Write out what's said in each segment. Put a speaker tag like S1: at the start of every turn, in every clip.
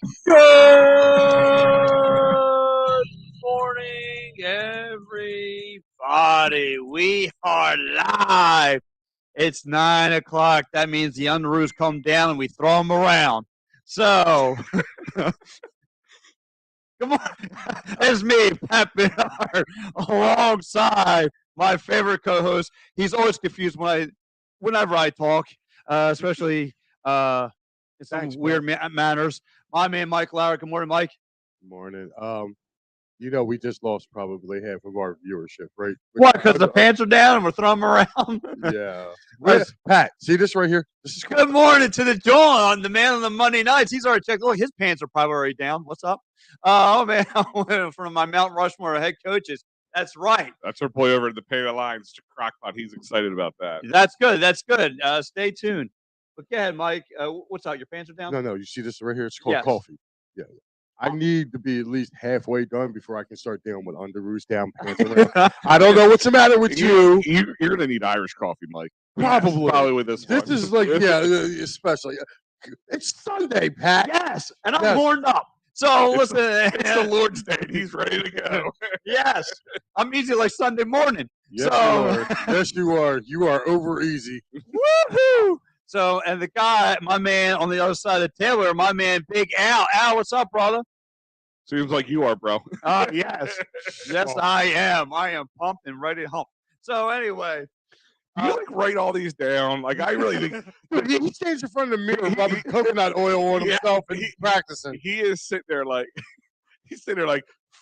S1: Good morning, everybody. We are live. It's 9 o'clock. That means the underoos come down and we throw them around. So, come on. It's me, Pat Bernard, alongside my favorite co-host. He's always confused whenever I talk, especially in some weird manners. My man, Mike Lauer. Good morning, Mike.
S2: Morning. We just lost probably half of our viewership, right?
S1: What? Because the pants are down and we're throwing them around?
S2: Yeah. Pat, see this right here? This is
S1: Good morning to the John, the man on the Monday nights. He's already checked. Look, his pants are probably already down. What's up? Oh, man. I went in front of my Mount Rushmore head coaches. That's right.
S3: That's our boy over at the Pay the Lines, Crockpot. He's excited about that.
S1: That's good. That's good. Stay tuned. But go ahead, Mike. What's up? Your pants are down?
S2: No. You see this right here? It's called coffee. Yeah. I need to be at least halfway done before I can start dealing with underoos, down pants. I don't know what's the matter with you.
S3: You're going to need Irish coffee, Mike.
S2: Probably
S3: with this.
S2: This is like, especially. It's Sunday, Pat.
S1: Yes, and I'm horned up. So listen,
S3: it's the Lord's Day. He's ready to go.
S1: Yes, I'm easy like Sunday morning.
S2: Yes, you are. Yes, you are. You are over easy.
S1: Woohoo! So, and the guy, my man on the other side of the table, my man, Big Al. Al, what's up, brother?
S3: Seems like you are, bro.
S1: Yes. Yes, I am. I am pumped and ready to hump. So, anyway.
S3: You write all these down. Like, I really think.
S2: He stands in front of the mirror rubbing coconut oil on himself and he's practicing.
S3: He is sitting there like,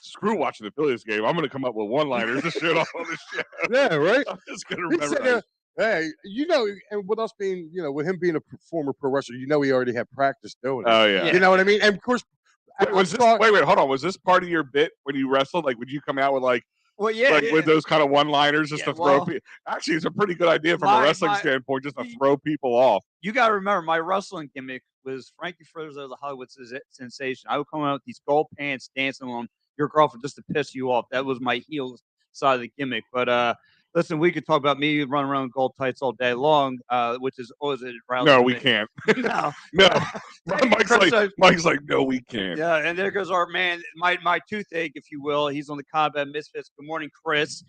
S3: screw watching the Phillies game. I'm going to come up with one-liners to shit on the show.
S2: Yeah, right?
S3: I'm just going to remember.
S2: Hey, and with us being, with him being a former pro wrestler, he already had practice doing it.
S3: Oh, yeah.
S2: You know what I mean? And, of course,
S3: wait, hold on. Was this part of your bit when you wrestled? Like, would you come out with, with those kind of one-liners just to throw people? Actually, it's a pretty good idea from a wrestling standpoint, just to throw people off.
S1: You got to remember, my wrestling gimmick was Frankie Frizzo, the Hollywood sensation. I would come out with these gold pants dancing on your girlfriend just to piss you off. That was my heel side of the gimmick. But, listen, we could talk about me running around with gold tights all day long, which is always around.
S3: No, we can't.
S1: No.
S3: Mike's like, no, we can't.
S1: Yeah, and there goes our man, my toothache, if you will. He's on the Combat Misfits. Good morning, Chris.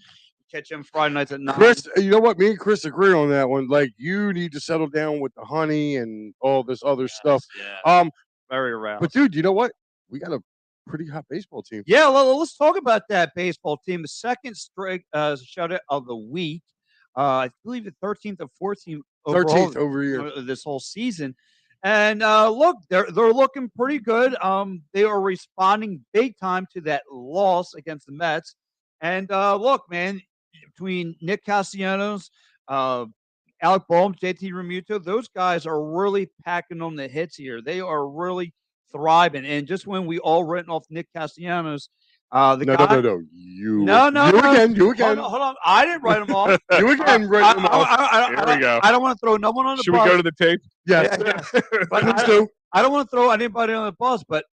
S1: Catch him Friday nights at 9.
S2: Chris, you know what? Me and Chris agree on that one. Like, you need to settle down with the honey and all this other stuff.
S1: Yeah. Very aroused.
S2: But, dude, you know what? We got a pretty hot baseball team.
S1: Yeah, let's talk about that baseball team. The second straight shutout of the week. I believe the 13th or 14th overall
S2: 13th over here
S1: this whole season. And look, they're looking pretty good. They are responding big time to that loss against the Mets. And look, man, between Nick Castellanos, Alec Bohm, JT Realmuto, those guys are really packing on the hits here. They are really thriving. And just when we all written off Nick Castellanos,
S2: No. You again.
S1: Hold on. I didn't write him off.
S2: You again write him off.
S3: Here we go.
S1: I don't want to throw no one on the
S3: bus. Should
S1: bus.
S3: we go to the tape?
S2: Yes.
S1: But I don't want to throw anybody on the bus, but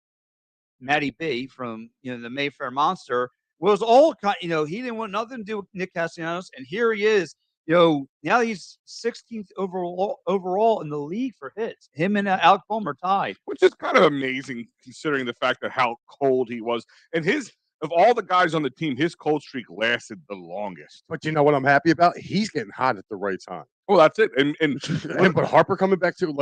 S1: Matty B from the Mayfair Monster was all he didn't want nothing to do with Nick Castellanos, and here he is. Now he's 16th overall in the league for hits. Him and Alec Bohm are tied,
S3: which is kind of amazing considering the fact that how cold he was. And of all the guys on the team, his cold streak lasted the longest.
S2: But you know what I'm happy about? He's getting hot at the right time.
S3: Well, that's it. And
S2: but Harper coming back to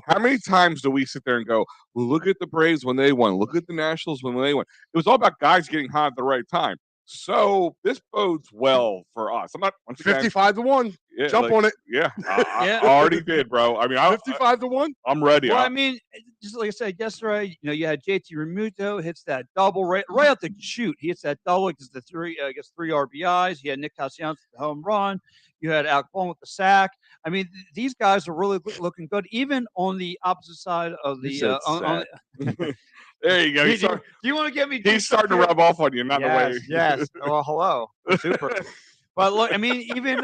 S3: how many times do we sit there and go, well, look at the Braves when they won, look at the Nationals when they won. It was all about guys getting hot at the right time. So this bodes well for us. I'm not
S2: 55-1.
S3: Yeah,
S2: Jump on it.
S3: Yeah, I already did, bro. I mean,
S2: 55-1.
S3: I'm ready.
S1: Well, I mean, just like I said yesterday, you had JT Realmuto hits that double right out the chute. He hits that double because the three RBIs. You had Nick Castellanos with the home run. You had Alec Bohm with the sack. I mean, these guys are really looking good, even on the opposite side of the.
S3: There you go.
S1: Do you want to get me?
S3: He's starting to rub off on you, not the way.
S1: Yes. Well, hello. Super. But look, I mean, even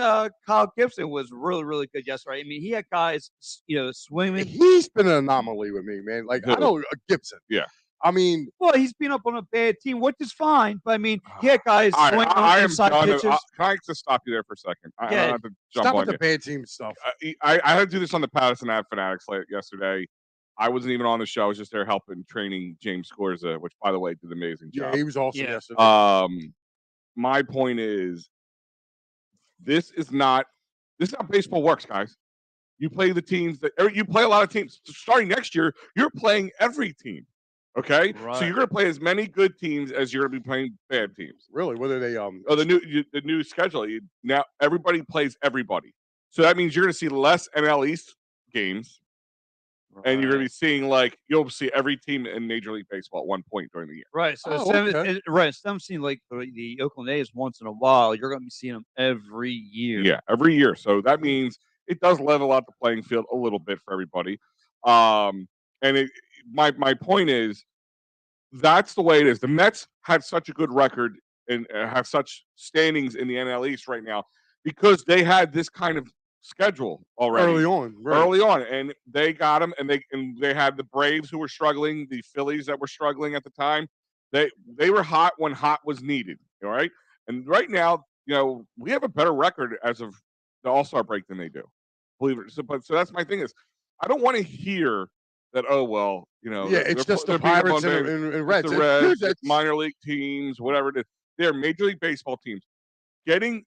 S1: Kyle Gibson was really, really good yesterday. I mean, he had guys, swimming.
S2: He's been an anomaly with me, man. Like, I know Gibson.
S3: Yeah.
S2: I mean,
S1: well, he's been up on a bad team, which is fine. But I mean, he had guys swinging on inside pitches.
S3: Can I just stop you there for a second? I have to jump
S2: stop
S3: on
S2: with the bad team stuff.
S3: I had to do this on the Patterson Ad Fanatics yesterday. I wasn't even on the show. I was just there helping training James Scorza, which, by the way, did an amazing job.
S2: Yeah, he was awesome yesterday.
S3: My point is, this is not how baseball works, guys. You play the teams you play a lot of teams. Starting next year, you're playing every team. Okay,
S1: right.
S3: So you're going to play as many good teams as you're going to be playing bad teams.
S2: Really? What are they?
S3: The new schedule. Now everybody plays everybody, so that means you're going to see less NL East games, and you're going to be seeing you'll see every team in Major League Baseball at one point during the year.
S1: Right. So instead of seeing the Oakland A's once in a while, you're going to be seeing them every year.
S3: Yeah, every year. So that means it does level out the playing field a little bit for everybody. And my point is, that's the way it is. The Mets had such a good record and have such standings in the NL East right now because they had this kind of schedule already
S2: early on,
S3: and they got them, and they had the Braves who were struggling, the Phillies that were struggling at the time. They were hot when hot was needed. All right, and right now, we have a better record as of the All-Star break than they do. Believe it. So that's my thing is, I don't want to hear that. Oh well,
S2: it's just the Pirates and Reds.
S3: The Reds, minor league teams, whatever it is. They're Major League Baseball teams. Getting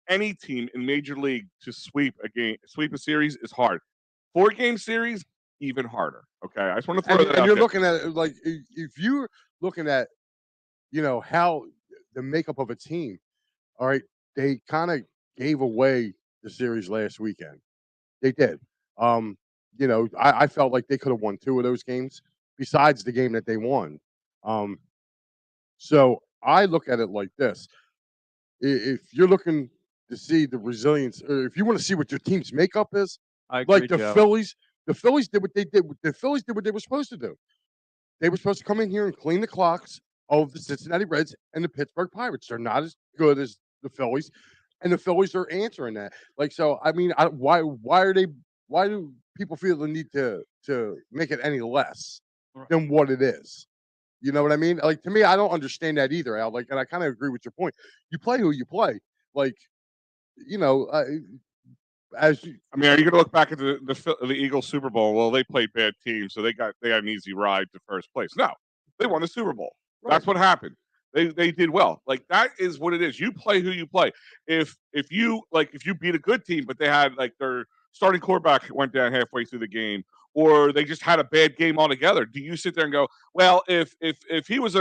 S3: any team in Major League to sweep a series is hard. 4-game series, even harder. Okay, I just want to throw that out.
S2: And you're looking at it if you're looking at, how the makeup of a team. All right, they kind of gave away the series last weekend. They did. I felt like they could have won 2 of those games besides the game that they won. So I look at it like this. If you're looking to see the resilience, or if you want to see what your team's makeup is, Phillies did what they did. The Phillies did what they were supposed to do. They were supposed to come in here and clean the clocks of the Cincinnati Reds and the Pittsburgh Pirates. They're not as good as the Phillies, and the Phillies are answering that. Why do people feel the need to make it any less than what it is? You know what I mean? To me, I don't understand that either, Al. And I kind of agree with your point. You play who you play. Are you going
S3: to look back at the Eagles Super Bowl? Well, they played bad teams, so they got an easy ride to first place. No, they won the Super Bowl. Right. That's what happened. They did well. That is what it is. You play who you play. If you beat a good team, but they had their starting quarterback went down halfway through the game, or they just had a bad game altogether, do you sit there and go, well, if he was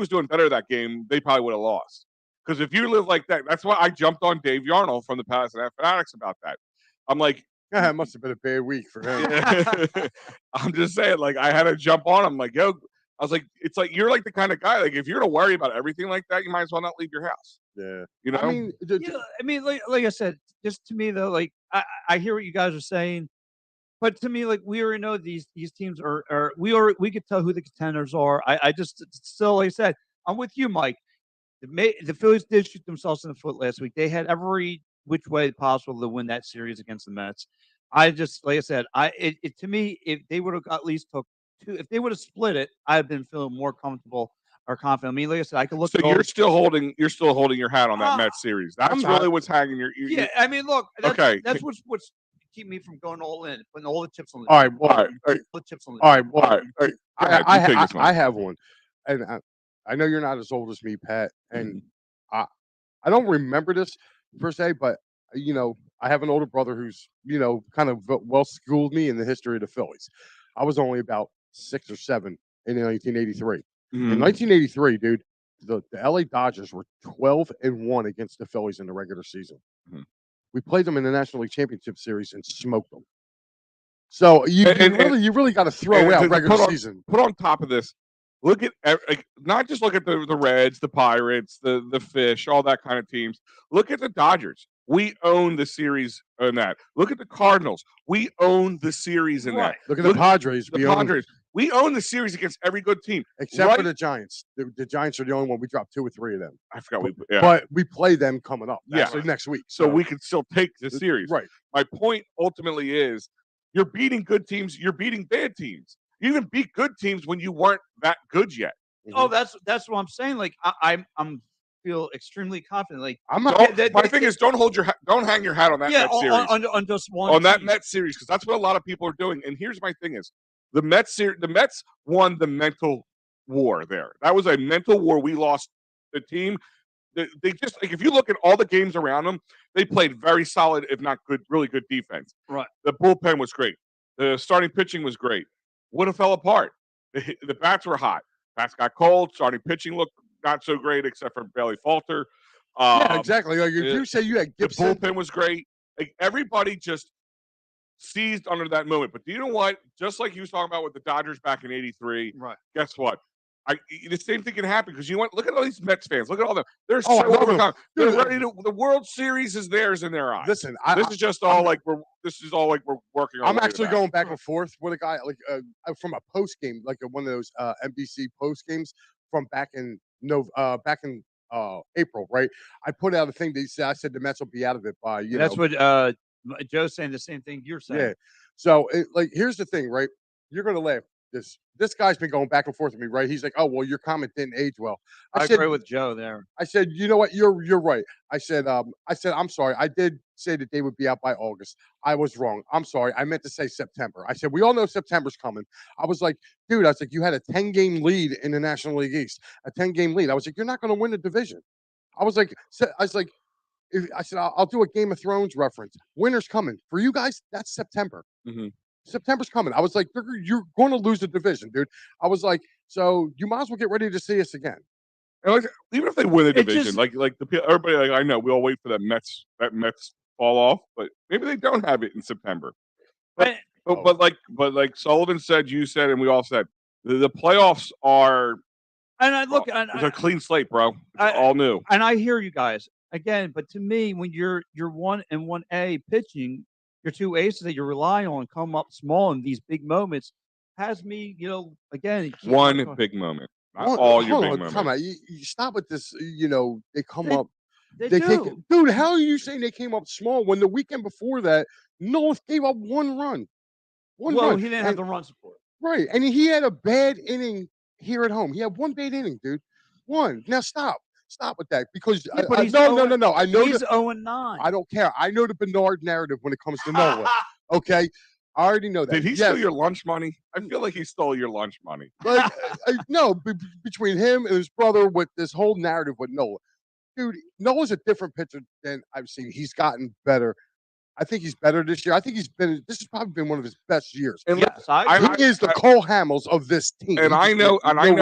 S3: doing better that game, they probably would have lost? Because if you live like that, that's why I jumped on Dave Yarnall from the Past and Fanatics about that. I'm like,
S2: yeah, it must have been a bad week for him.
S3: I'm just saying, I had to jump on him. Yo, I was like, it's you're the kind of guy, if you're gonna worry about everything like that, you might as well not leave your house.
S2: Yeah.
S1: I mean, like I said, just to me though, I hear what you guys are saying, but to me, we already know these teams are we could tell who the contenders are. I just still, like I said, I'm with you, Mike. The Phillies did shoot themselves in the foot last week. They had every which way possible to win that series against the Mets. Like I said, to me, if they would have at least took 2, if they would have split it, I'd been feeling more comfortable or confident. I mean, like I said, I could look.
S3: So you're still holding your hat on that Mets series. That's really what's hanging your.
S1: Yeah, I mean, look. That's what's keep me from going all in, putting all the chips on the.
S2: All right.
S1: The chips on the.
S2: All right. I have one, and I know you're not as old as me, Pat, and I don't remember this per se, but I have an older brother who's kind of well schooled me in the history of the Phillies. I was only about 6 or 7 in 1983. In 1983, dude, the LA Dodgers were 12-1 against the Phillies in the regular season. We played them in the National League Championship Series and smoked them. So you really got to throw out regular season.
S3: Put on top of this, look at not just look at the Reds, the Pirates, the Fish, all that kind of teams. Look at the Dodgers. We own the series in that. Look at the Cardinals. We own the series in that.
S2: Look at the Padres.
S3: We own the series against every good team,
S2: except for the Giants. The Giants are the only one we dropped 2 or 3 of them.
S3: I forgot.
S2: But we play them coming up. Next week.
S3: So we can still take the series.
S2: Right.
S3: My point ultimately is, you're beating good teams. You're beating bad teams. You even beat good teams when you weren't that good yet.
S1: Oh, that's what I'm saying. I'm feel extremely confident.
S3: My thing is, don't hang your hat on that Mets series.
S1: On just one.
S3: On that Mets series, because that's what a lot of people are doing. And here's my thing is, The Mets won the mental war there. That was a mental war. We lost the team. They just like if you look at all the games around them, they played very solid, if not good, really good defense.
S1: Right.
S3: The bullpen was great. The starting pitching was great. Would have fell apart. The bats were hot. Bats got cold. Starting pitching looked not so great, except for Bailey Falter.
S2: Yeah, exactly. Like if you say you had Gibson,
S3: the bullpen was great. Like everybody just seized under that moment. But do you know what? Just like you was talking about with the Dodgers back in '83,
S1: right?
S3: Guess what? The same thing can happen because you know what? Look at all these Mets fans. Look at all them. They're
S2: Oh, I
S3: so
S2: love
S3: overcome.
S2: them.
S3: They're ready to. The World Series is theirs in their eyes.
S2: Listen,
S3: this is just all like we're. This is all like we're working.
S2: I'm actually going back and forth with a guy like from a post game, like one of those NBC post games from back in April, right? I put out a thing that he said. I said the Mets will be out of it by you
S1: That's
S2: know.
S1: what Joe's saying. The same thing you're saying.
S2: Yeah. So here's the thing, right? You're gonna laugh. This guy's been going back and forth with me, right? He's like, "Oh, well, your comment didn't age well."
S1: I agree with Joe there.
S2: I said, "You know what? You're right." I said, "I'm sorry. I did say that they would be out by August. I was wrong. I'm sorry. I meant to say September." I said, "We all know September's coming." I was like, "Dude," I was like, "You had a 10-game lead in the National League East, a 10-game lead." I was like, "You're not going to win the division." I was like, I'll do a Game of Thrones reference. Winter's coming for you guys. That's September.
S3: Mm-hmm.
S2: September's coming. I was like, you're going to lose the division, dude. I was like, so you might as well get ready to see us again.
S3: And like, even if they win the division, everybody, like I know, we all wait for that Mets fall off, but maybe they don't have it in September. But like Sullivan said, you said, and we all said, the playoffs are.
S1: And I look,
S3: it's a clean slate, bro. It's all new.
S1: And I hear you guys again, but to me, when you're 1 and 1A pitching, your two aces that you rely on come up small in these big moments, has me, again.
S3: One big moment. Not all your big moments.
S2: Come on, you stop with this. They come up.
S1: They do.
S2: Dude, how are you saying they came up small when the weekend before that, Nolan gave up one run? One run.
S1: He didn't have the run support.
S2: Right. And he had a bad inning here at home. He had one bad inning, dude. One. Now stop. Stop with that because no. I know
S1: he's 0-9.
S2: I don't care. I know the Bernard narrative when it comes to Nolan. Okay, I already know that.
S3: Did he steal your lunch money? I feel like he stole your lunch money.
S2: Like, no, between him and his brother with this whole narrative with Nolan, dude, Nolan's a different pitcher than I've seen. He's gotten better. I think he's better this year. I think this has probably been one of his best years.
S3: And
S1: yes,
S2: he is the Cole Hamels of this team.
S3: And I know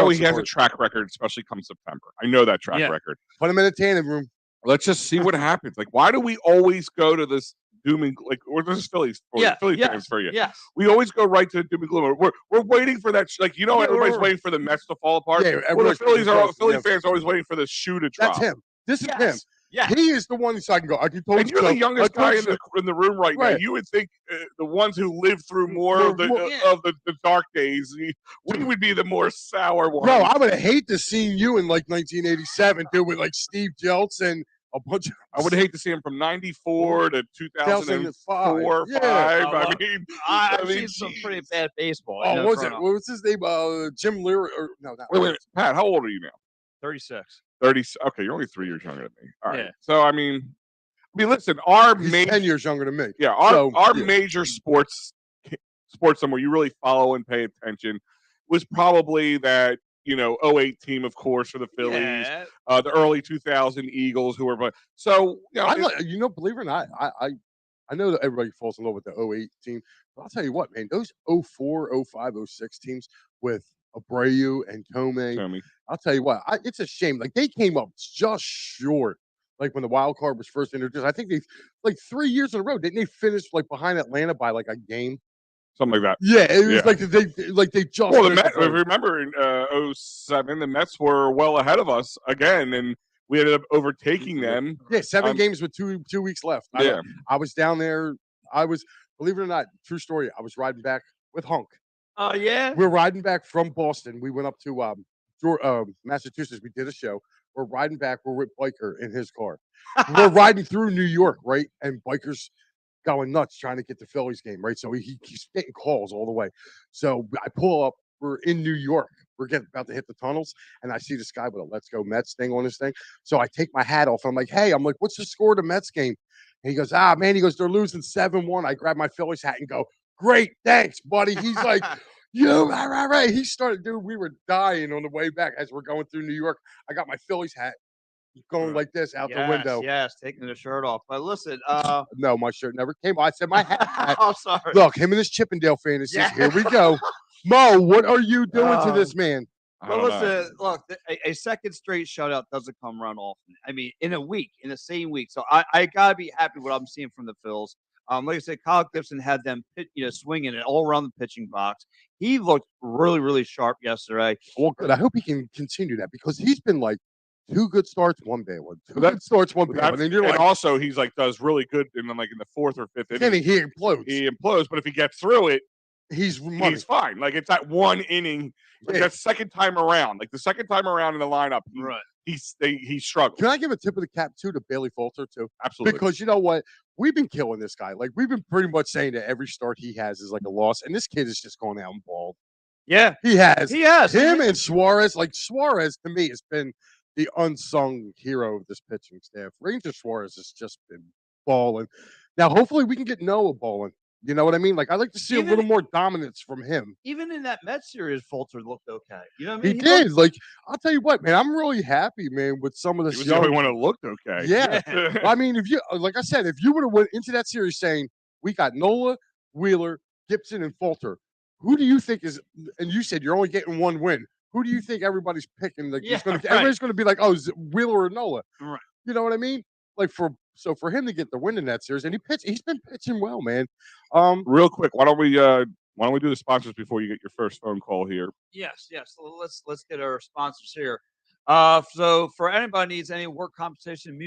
S3: he has a track record, especially come September. I know that track record.
S2: Put him in a tanning room.
S3: Let's just see what happens. Like, why do we always go to this doom and or this is Phillies fans for you?
S1: Yes.
S3: We always go right to the doom and gloom. We're waiting for that. Everybody's waiting for the Mets to fall apart.
S2: Yeah,
S3: the Philly fans are always waiting for the shoe to drop.
S2: That's him. This is him.
S1: Yeah.
S2: He is the one so I can go. And
S3: you're the youngest guy in the room right now. You would think the ones who lived through more of the dark days, we would be the more sour ones.
S2: Bro, I would hate to see you in like 1987, dude, with like Steve Jeltz and a bunch of.
S3: I would hate to see him from '94 to 2004,
S2: yeah.
S3: 5.
S1: I've seen some pretty bad baseball.
S2: Oh, what was his name? Jim Leary? Or no, not
S3: wait, Pat. How old are you now?
S1: 36.
S3: 30. Okay, you're only 3 years younger than me. All right. Yeah. So I mean, listen, he's
S2: 10 years younger than me.
S3: Yeah, our major sports somewhere you really follow and pay attention was probably that 08 team, of course, for the Phillies, the early 2000 Eagles, who were. So
S2: believe it or not, I know that everybody falls in love with the 08 team, but I'll tell you what, man, those 04, 05, 06 teams with Abreu and Tomei. I'll tell you what, it's a shame. Like they came up just short. Like when the wild card was first introduced, I think they 3 years in a row didn't they finish like behind Atlanta by like a game,
S3: something like that.
S2: Yeah, it was they just.
S3: Well, the Mets. Remember in 07, the Mets were well ahead of us again, and we ended up overtaking them.
S2: Yeah, 7 games with 2 weeks left.
S3: Yeah,
S2: I was down there. Believe it or not, true story. I was riding back with Hunk.
S1: Oh yeah,
S2: we're riding back from Boston. We went up to Massachusetts. We did a show. We're riding back. We're with Biker in his car. We're riding through New York, right? And Biker's going nuts trying to get the Phillies game, right? So he keeps getting calls all the way. So I pull up. We're in New York. We're about to hit the tunnels, and I see this guy with a "Let's Go Mets" thing on his thing. So I take my hat off. I'm like, "Hey," "What's the score of the Mets game?" And he goes, man. He goes, "They're losing 7-1." I grab my Phillies hat and go, "Great, thanks, buddy." He's like, Right. He started, dude. We were dying on the way back as we're going through New York. I got my Phillies hat going like this out the window.
S1: Yes, taking the shirt off. But listen,
S2: no, my shirt never came off. I said my hat.
S1: I'm sorry.
S2: Look, him and his Chippendale fantasies. Here we go. Mo, what are you doing to this man?
S1: Well, listen, look, a second straight shutout doesn't come around often. I mean, in a week, in the same week. So I gotta be happy with what I'm seeing from the Phils. Like I said, Kyle Gibson had them, swinging it all around the pitching box. He looked really, really sharp yesterday.
S2: Well, good. I hope he can continue that because he's been like 2 good starts, 1 bad one. 2 good starts, 1 bad one.
S3: And also he's like does really good in the 4th or 5th inning.
S2: He implodes.
S3: He implodes, but if he gets through it,
S2: he's
S3: fine. Like it's that 1 inning. Like that second time around, like the second time around in the lineup, he struggled.
S2: Can I give a tip of the cap too to Bailey Falter too?
S3: Absolutely.
S2: Because you know what? We've been killing this guy. Like we've been pretty much saying that every start he has is like a loss, and this kid is just going out and balled.
S1: Yeah,
S2: he has. Him and
S3: Suarez.
S2: Like Suarez to me has been the unsung hero of this pitching staff. Ranger Suarez has just been balling. Now, hopefully, we can get Noah balling. You know what I mean? Like, I'd like to see a little more dominance from him.
S1: Even in that Mets series, Fulter looked okay. You know what I mean?
S2: He did. Like, I'll tell you what, man, I'm really happy, man, with some of this.
S3: He was the only one that looked okay.
S2: Yeah. I mean, if you, like I said, if you would have went into that series saying, we got Nola, Wheeler, Gibson, and Fulter, who do you think is, and you said you're only getting 1 win. Who do you think everybody's picking? Like, everybody's going to be like, oh, is it Wheeler or Nola?
S1: Right.
S2: You know what I mean? Like, for him to get the win in that series, and he's been pitching well, man.
S3: Real quick, why don't we do the sponsors before you get your first phone call here?
S1: Yes. So let's get our sponsors here. So for anybody needs any work compensation,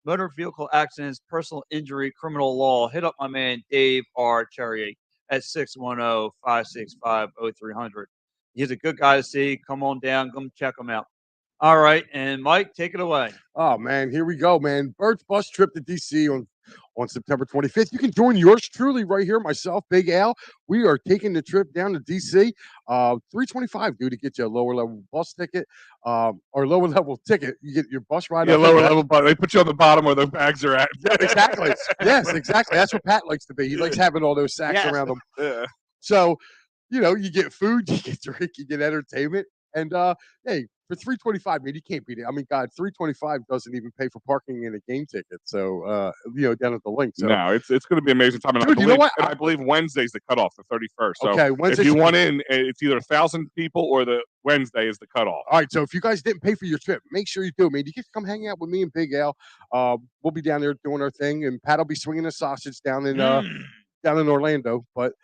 S1: motor vehicle accidents, personal injury, criminal law, hit up my man Dave R. Cherrier at 610-565-0300. He's a good guy to see. Come on down, come check him out. All right, and Mike, take it away.
S2: Oh man, here we go, man. Bert's bus trip to DC on September 25th. You can join yours truly right here, myself, Big Al. We are taking the trip down to DC. $325, dude, to get you a lower level bus ticket, or lower level ticket. You get your bus ride.
S3: Yeah, lower level, but they put you on the bottom where the bags are at.
S2: Yeah, exactly. Yes, exactly. That's what Pat likes to be. He likes having all those sacks around him.
S3: Yeah.
S2: So, you get food, you get drink, you get entertainment, and hey. For $325, man, you can't beat it. I mean, God, $325 doesn't even pay for parking and a game ticket. So, down at the link. So,
S3: no, it's going to be an amazing time. And
S2: dude, you know what?
S3: I believe Wednesday's the cutoff, the 31st. So,
S2: okay, Wednesday.
S3: If you want in, it's either 1,000 people or the Wednesday is the cutoff.
S2: All right. So, if you guys didn't pay for your trip, make sure you do, man. You can come hang out with me and Big Al. We'll be down there doing our thing, and Pat will be swinging a sausage down in Orlando. But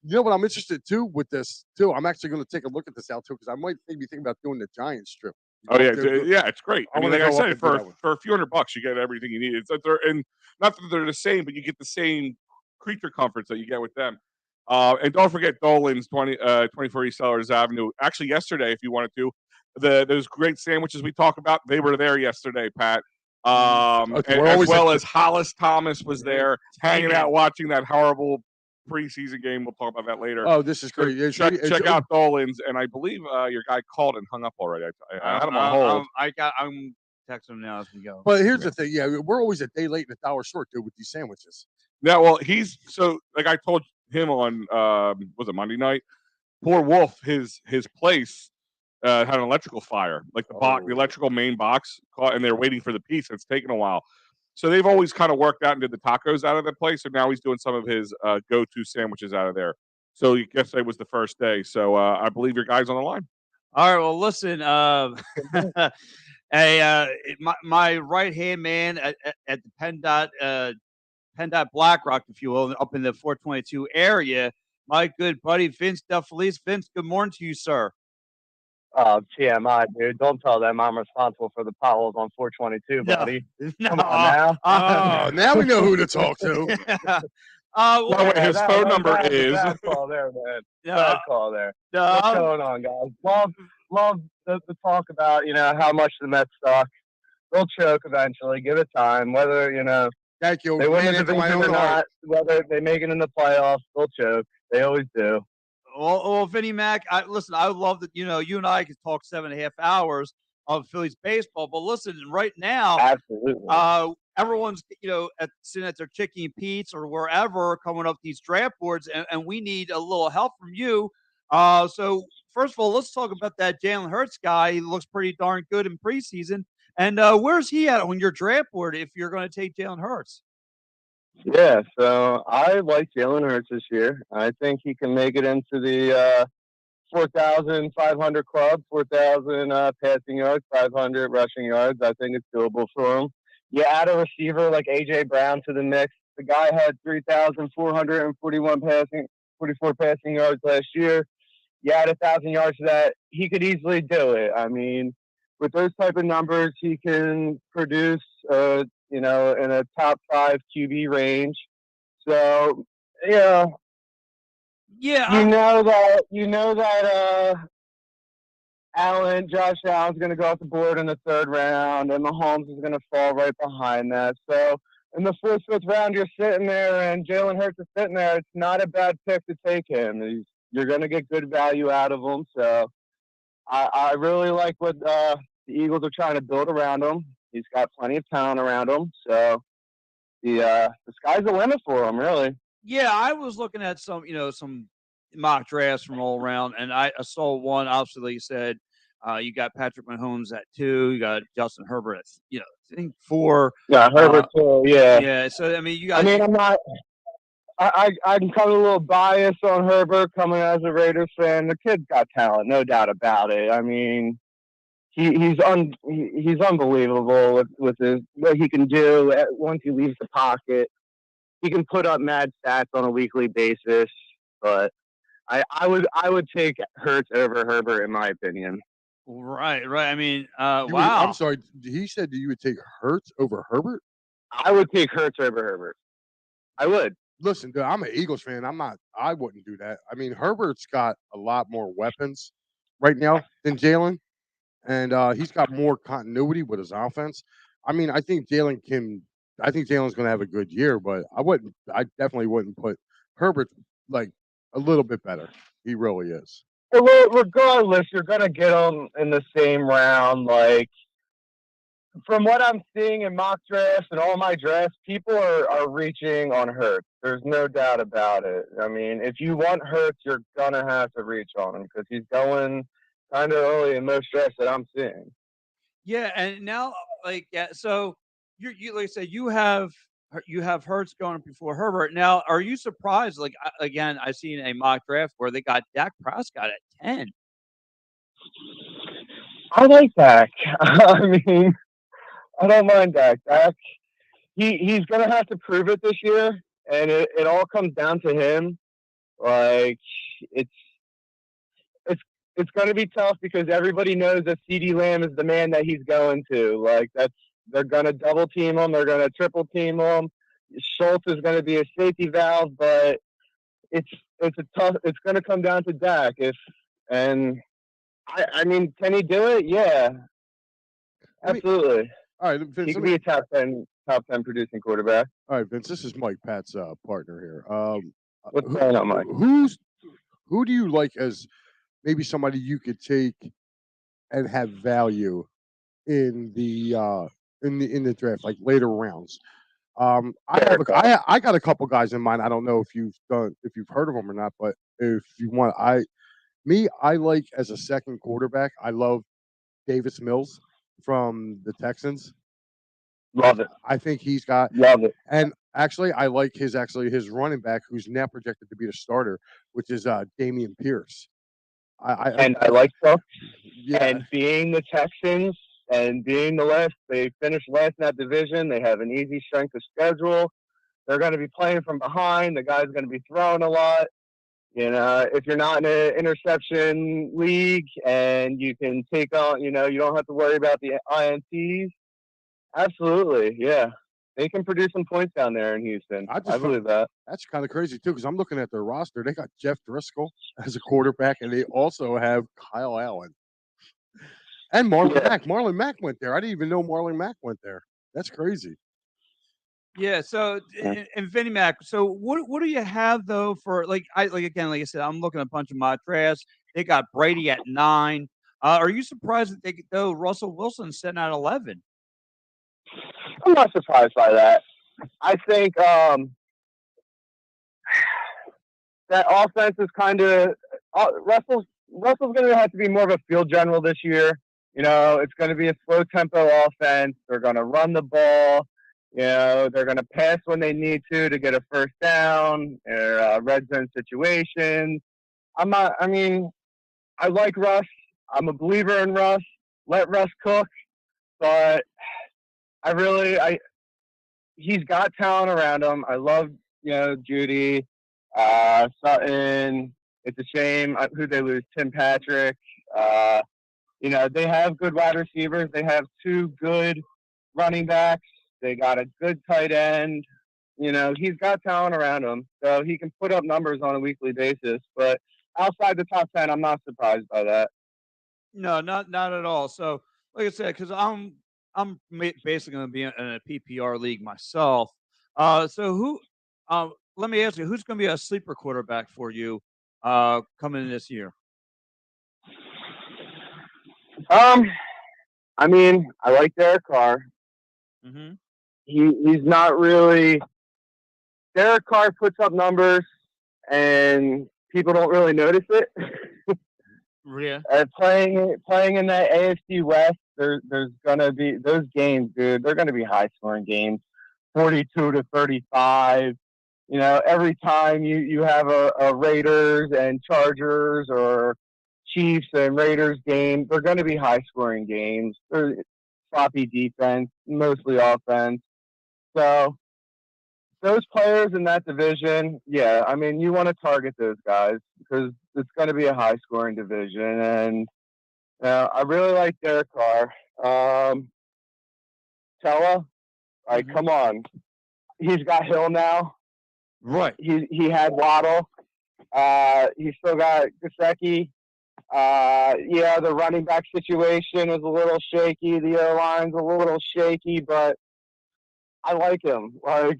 S2: you know what I'm interested too with this too. I'm actually going to take a look at this out too because I might maybe think about doing the Giants trip.
S3: Oh yeah, it's great. I mean, like I said, for a few $100, you get everything you need. It's that and not that they're the same, but you get the same creature comforts that you get with them. And don't forget Dolan's 24 East Sellers Avenue. Actually, yesterday, if you wanted to, those great sandwiches we talk about, they were there yesterday, Pat. As well as Hollis Thomas was there, hanging out, watching that horrible preseason game. We'll talk about that later.
S2: Oh, this is great.
S3: Check out Dolan's, and I believe your guy called and hung up already. I had him on hold.
S1: I'm texting him now as we go.
S2: But here's the thing. Yeah, we're always a day late and a dollar short, dude, with these sandwiches.
S3: Yeah, well, he's so like I told him on was it Monday night? Poor Wolf, his place had an electrical fire, like the electrical main box caught, and they're waiting for the piece. It's taken a while. So they've always kind of worked out and did the tacos out of the place, and now he's doing some of his go-to sandwiches out of there. So yesterday was the first day. So I believe your guy's on the line.
S1: All right. Well, listen. My right-hand man at the PennDOT BlackRock, if you will, up in the 422 area, my good buddy Vince DeFelice. Vince, good morning to you, sir.
S4: TMI, dude. Don't tell them I'm responsible for the potholes on 422, buddy.
S1: No.
S4: Come on now.
S2: Now we know who to talk to.
S3: His phone number is.
S4: Bad call there, man. Bad call there. What's going on, guys? Love the talk about, how much the Mets suck. They'll choke eventually. Give it time. Whether,
S2: thank you.
S4: They win the division or not, whether they make it in the playoffs, they'll choke. They always do.
S1: Well, Vinny Mac, I would love that, you and I could talk 7.5 hours of Phillies baseball, but listen, right now,
S4: absolutely,
S1: everyone's, sitting at their Chicken Pete's or wherever coming up these draft boards, and we need a little help from you. So first of all, let's talk about that Jalen Hurts guy. He looks pretty darn good in preseason. And where's he at on your draft board if you're going to take Jalen Hurts?
S4: Yeah, so I like Jalen Hurts this year. I think he can make it into the 4,500 club, 4,000 passing yards, 500 rushing yards. I think it's doable for him. You add a receiver like A.J. Brown to the mix. The guy had 3,444 passing yards last year. You add 1,000 yards to that, he could easily do it. I mean, with those type of numbers, he can produce, in a top 5 QB range. So, yeah,
S1: Yeah,
S4: you know that Josh Allen's going to go off the board in the 3rd round, and Mahomes is going to fall right behind that. So in the 4th, 5th round, you're sitting there, and Jalen Hurts is sitting there. It's not a bad pick to take him. You're going to get good value out of him. So I really like what the Eagles are trying to build around him. He's got plenty of talent around him. So the sky's the limit for him, really.
S1: Yeah, I was looking at some mock drafts from all around, and I saw one. Obviously, like you said, you got Patrick Mahomes at 2, you got Justin Herbert at I think 4.
S4: Yeah, Herbert too. Yeah.
S1: Yeah. So I mean, you got.
S4: I mean, I'm not. I'm kind of a little biased on Herbert coming as a Raiders fan. The kid's got talent, no doubt about it. I mean, he's unbelievable with what he can do once he leaves the pocket. He can put up mad stats on a weekly basis, but I would take Hurts over Herbert in my opinion.
S1: Right. I mean, wow.
S2: I'm sorry. He said that you would take Hurts over Herbert?
S4: I would take Hurts over Herbert. I would.
S2: Listen, dude, I'm an Eagles fan. I wouldn't do that. I mean, Herbert's got a lot more weapons right now than Jalen, and he's got more continuity with his offense. I mean, I think Jalen's going to have a good year, but I definitely wouldn't put Herbert like a little bit better. He really is.
S4: Well, regardless, you're going to get him in the same round. Like, from what I'm seeing in mock drafts and all my drafts, people are reaching on Hurts. There's no doubt about it. I mean, if you want Hurts, you're going to have to reach on him because he's going kind of early in most drafts that I'm seeing.
S1: Yeah, and now, so you like I said, you have Hurts going before Herbert. Now, are you surprised? Like, again, I seen a mock draft where they got Dak Prescott at 10.
S4: I like Dak. I mean, I don't mind Dak. Dak, he's gonna have to prove it this year, and it all comes down to him. Like, it's gonna be tough because everybody knows that CeeDee Lamb is the man that he's going to. Like, they're gonna double team him, they're gonna triple team him. Schultz is gonna be a safety valve, but it's gonna come down to Dak. I mean, can he do it? Yeah, absolutely.
S2: All right, Vince,
S4: he could be a top 10 producing quarterback.
S2: All right, Vince, this is Mike, Pat's partner here.
S4: What's going on, Mike?
S2: Who do you like as maybe somebody you could take and have value in the draft, like later rounds? I got a couple guys in mind. I don't know if you've heard of them or not, but if you want, I like as a second quarterback. I love Davis Mills from the Texans.
S4: Love it.
S2: I think he's got
S4: love it.
S2: And actually, I like his running back, who's now projected to be the starter, which is Dameon Pierce.
S4: I like so.
S2: Yeah.
S4: And being the Texans and being they finished last in that division. They have an easy strength of schedule. They're going to be playing from behind. The guy's going to be throwing a lot. You know, if you're not in an interception league and you can take on, you don't have to worry about the INTs. Absolutely, yeah. They can produce some points down there in Houston. I believe that.
S2: That's kind of crazy, too, because I'm looking at their roster. They got Jeff Driscoll as a quarterback, and they also have Kyle Allen. And Marlon Mack. Marlon Mack went there. I didn't even know Marlon Mack went there. That's crazy.
S1: Yeah. So, and Vinny Mac. So, what do you have though for again, like I said, I'm looking at a bunch of mock drafts. They got Brady at 9. Are you surprised that they could go Russell Wilson sitting at 11?
S4: I'm not surprised by that. I think that offense is kind of Russell's going to have to be more of a field general this year. It's going to be a slow tempo offense. They're going to run the ball. They're going to pass when they need to get a first down or red zone situations. I like Russ. I'm a believer in Russ. Let Russ cook, but he's got talent around him. I love, Judy, Sutton. It's a shame who they lose, Tim Patrick. They have good wide receivers. They have 2 good running backs. They got a good tight end. He's got talent around him, so he can put up numbers on a weekly basis. But outside the top 10, I'm not surprised by that.
S1: No, not at all. So, like I said, because I'm basically going to be in a PPR league myself. So who? Let me ask you, who's going to be a sleeper quarterback for you coming in this year?
S4: I like Derek Carr.
S1: Mm-hmm.
S4: He's not really. Derek Carr puts up numbers, and people don't really notice it.
S1: Yeah.
S4: Playing in that AFC West, there's gonna be those games, dude. They're gonna be high scoring games, 42-35. Every time you have a Raiders and Chargers or Chiefs and Raiders game, they're going to be high scoring games. They're sloppy defense, mostly offense. So those players in that division, you want to target those guys because it's going to be a high scoring division. And I really like Derek Carr. Tella, come on. He's got Hill now.
S1: Right.
S4: He had Waddle. He still got Gesicki. The running back situation is a little shaky. The O-line's a little shaky, but I like him. I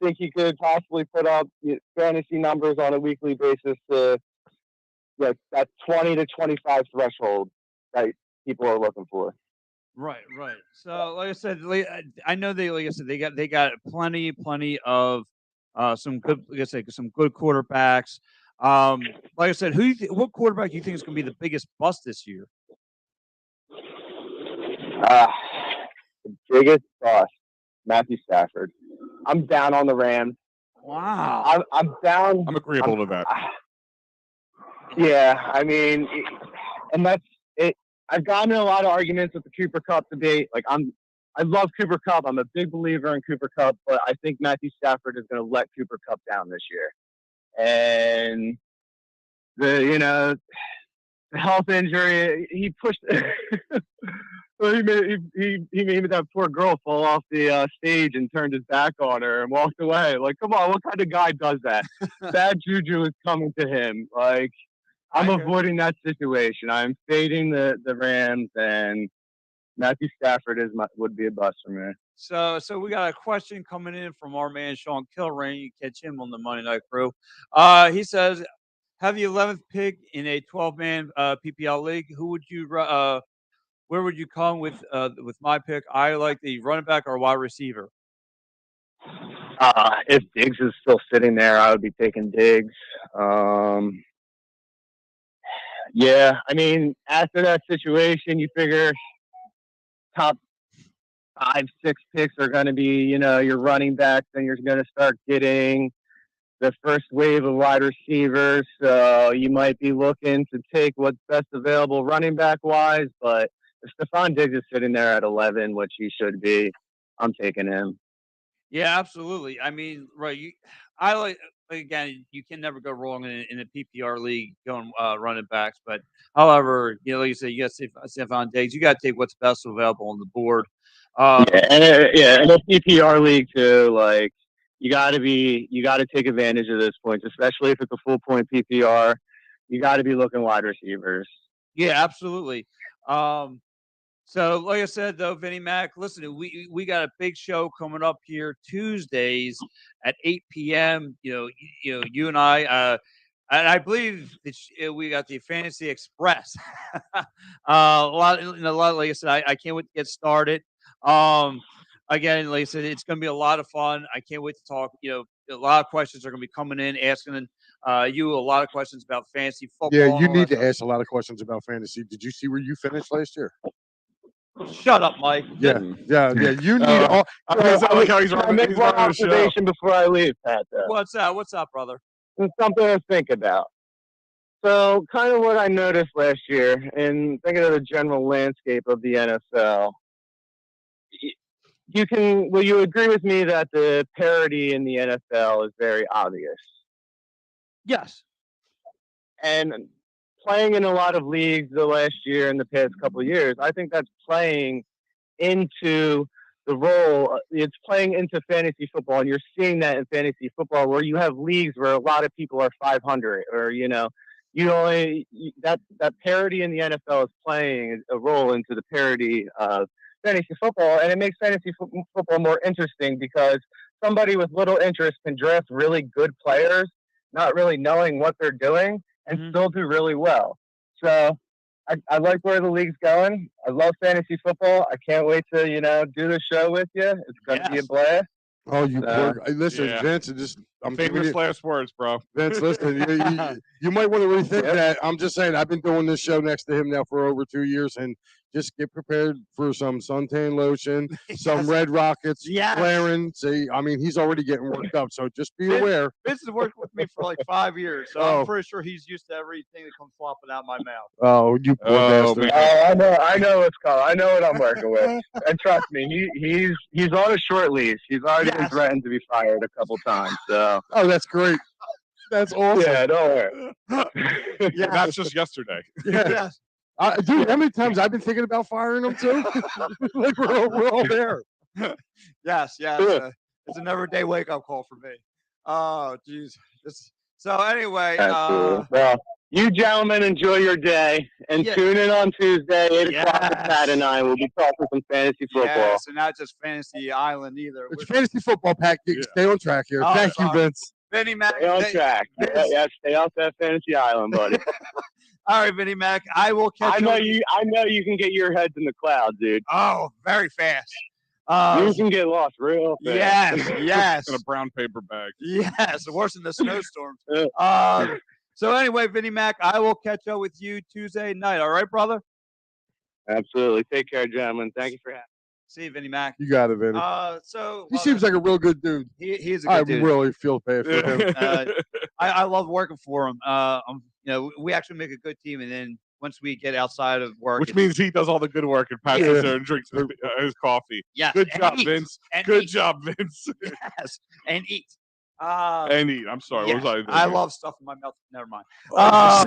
S4: think he could possibly put up fantasy numbers on a weekly basis to that 20 to 25 threshold that people are looking for.
S1: Right. So, like I said, I know they got plenty of some good, some good quarterbacks. Like I said, what quarterback do you think is going to be the biggest bust this year?
S4: The biggest bust, Matthew Stafford. I'm down on the Rams.
S1: Wow.
S4: I'm down.
S3: I'm agreeable to that.
S4: Yeah, and that's it. I've gotten in a lot of arguments with the Cooper Kupp debate. I love Cooper Kupp. I'm a big believer in Cooper Kupp, but I think Matthew Stafford is going to let Cooper Kupp down this year. And the health injury, he pushed. He made that poor girl fall off the stage and turned his back on her and walked away. Come on, what kind of guy does that? Bad juju is coming to him. I'm avoiding that situation. I'm fading the Rams, and Matthew Stafford would be a bust for me.
S1: So we got a question coming in from our man Sean Kilrain. You catch him on the Monday Night Crew. He says, "Have the 11th pick in a 12-man PPL league. Who would you? Where would you come with my pick? I like the running back or wide receiver."
S4: If Diggs is still sitting there, I would be taking Diggs. After that situation, you figure top 5, 6 picks are going to be, your running backs, and you're going to start getting the first wave of wide receivers. So you might be looking to take what's best available running back wise. But if Stephon Diggs is sitting there at 11, which he should be, I'm taking him.
S1: Yeah, absolutely. Right. Again, you can never go wrong in a PPR league going running backs. But however, like you said, you got Stephon Diggs. You got to take what's best available on the board.
S4: In a PPR league too, you got to take advantage of this points, especially if it's a full point PPR. You got to be looking wide receivers.
S1: Yeah, absolutely. So, like I said, though, Vinny Mac, listen, we got a big show coming up here Tuesdays at 8 p.m. You and I, and I believe that we got the Fantasy Express. a lot. Like I said, I can't wait to get started. Again, like I said, it's going to be a lot of fun. I can't wait to talk. A lot of questions are going to be coming in, asking You a lot of questions about fantasy football.
S2: Yeah, you
S1: and all
S2: need
S1: that
S2: to ask a lot of questions about fantasy. Did you see where you finished last year?
S1: stuff. Shut up, Mike.
S2: Yeah. You need all.
S3: I was gonna say, like how he's
S4: Can I
S3: running,
S4: make
S3: he's
S4: one
S3: running the show.
S4: observation before I leave, Pat?
S1: What's up, brother?
S4: It's something to think about. So, kind of what I noticed last year, and thinking of the general landscape of the NFL, will you agree with me that the parity in the NFL is very obvious?
S1: Yes.
S4: And playing in a lot of leagues the last year and the past couple of years, I think that's playing into the role. It's playing into fantasy football, and you're seeing that in fantasy football where you have leagues where a lot of people are 500, or that parity in the NFL is playing a role into the parity of fantasy football, and it makes fantasy football more interesting because somebody with little interest can draft really good players, not really knowing what they're doing, and still do really well. So I like where the league's going. I love fantasy football. I can't wait to do the show with you. It's going to be a blast.
S2: Oh, you listen,
S3: Yeah.
S2: Vince. I'm
S3: Famous last words, bro.
S2: Vince, listen, you might want to rethink that. I'm just saying, I've been doing this show next to him now for over 2 years, and just get prepared for some suntan lotion, some Red Rockets, flaring. See, I mean, he's already getting worked up, so just be aware.
S1: Vince has worked with me for like 5 years, so I'm pretty sure he's used to everything that comes flopping out my mouth.
S2: Oh, you poor bastard.
S4: I know what's called. I know what I'm working with, and trust me, he's on a short leash. He's already been threatened to be fired a couple times. So.
S2: Oh, that's great. That's awesome.
S4: Yeah, don't worry.
S3: That's just yesterday.
S2: Yeah. Dude, how many times I've been thinking about firing him too? Like we're all there.
S1: Yes. It's a never-day wake-up call for me. Oh, jeez. So anyway,
S4: well, you gentlemen enjoy your day, and tune in on Tuesday, 8 o'clock with Pat and I. We'll be talking some fantasy football.
S1: Yes, and not just Fantasy Island either.
S2: It's fantasy football, Pat. Stay on track here. Thank you, Vince.
S1: Vinny Mac.
S4: Stay on track. Yeah, stay off that fantasy island, buddy.
S1: All right, Vinny Mac. I will catch you.
S4: I know you can get your heads in the clouds, dude.
S1: Oh, very fast.
S4: You can get lost real fast.
S1: Yes.
S3: In a brown paper bag.
S1: Yes, worse than the snowstorms. So anyway, Vinny Mac, I will catch up with you Tuesday night. All right, brother?
S4: Absolutely. Take care, gentlemen. Thank you for having me.
S1: See you, Vinny Mac.
S2: You got it, Vinny. He seems like a real good dude.
S1: He's a good dude.
S2: I really feel bad for him.
S1: I love working for him. We actually make a good team, and then once we get outside of work,
S3: which means he does all the good work and Pat sits there and drinks his coffee.
S1: Yes.
S3: Good job, Vince. Good job, Vince.
S1: Yes, and eat.
S3: And eat. I'm sorry.
S1: Yes.
S3: What was
S1: I love stuff in my mouth. Never mind.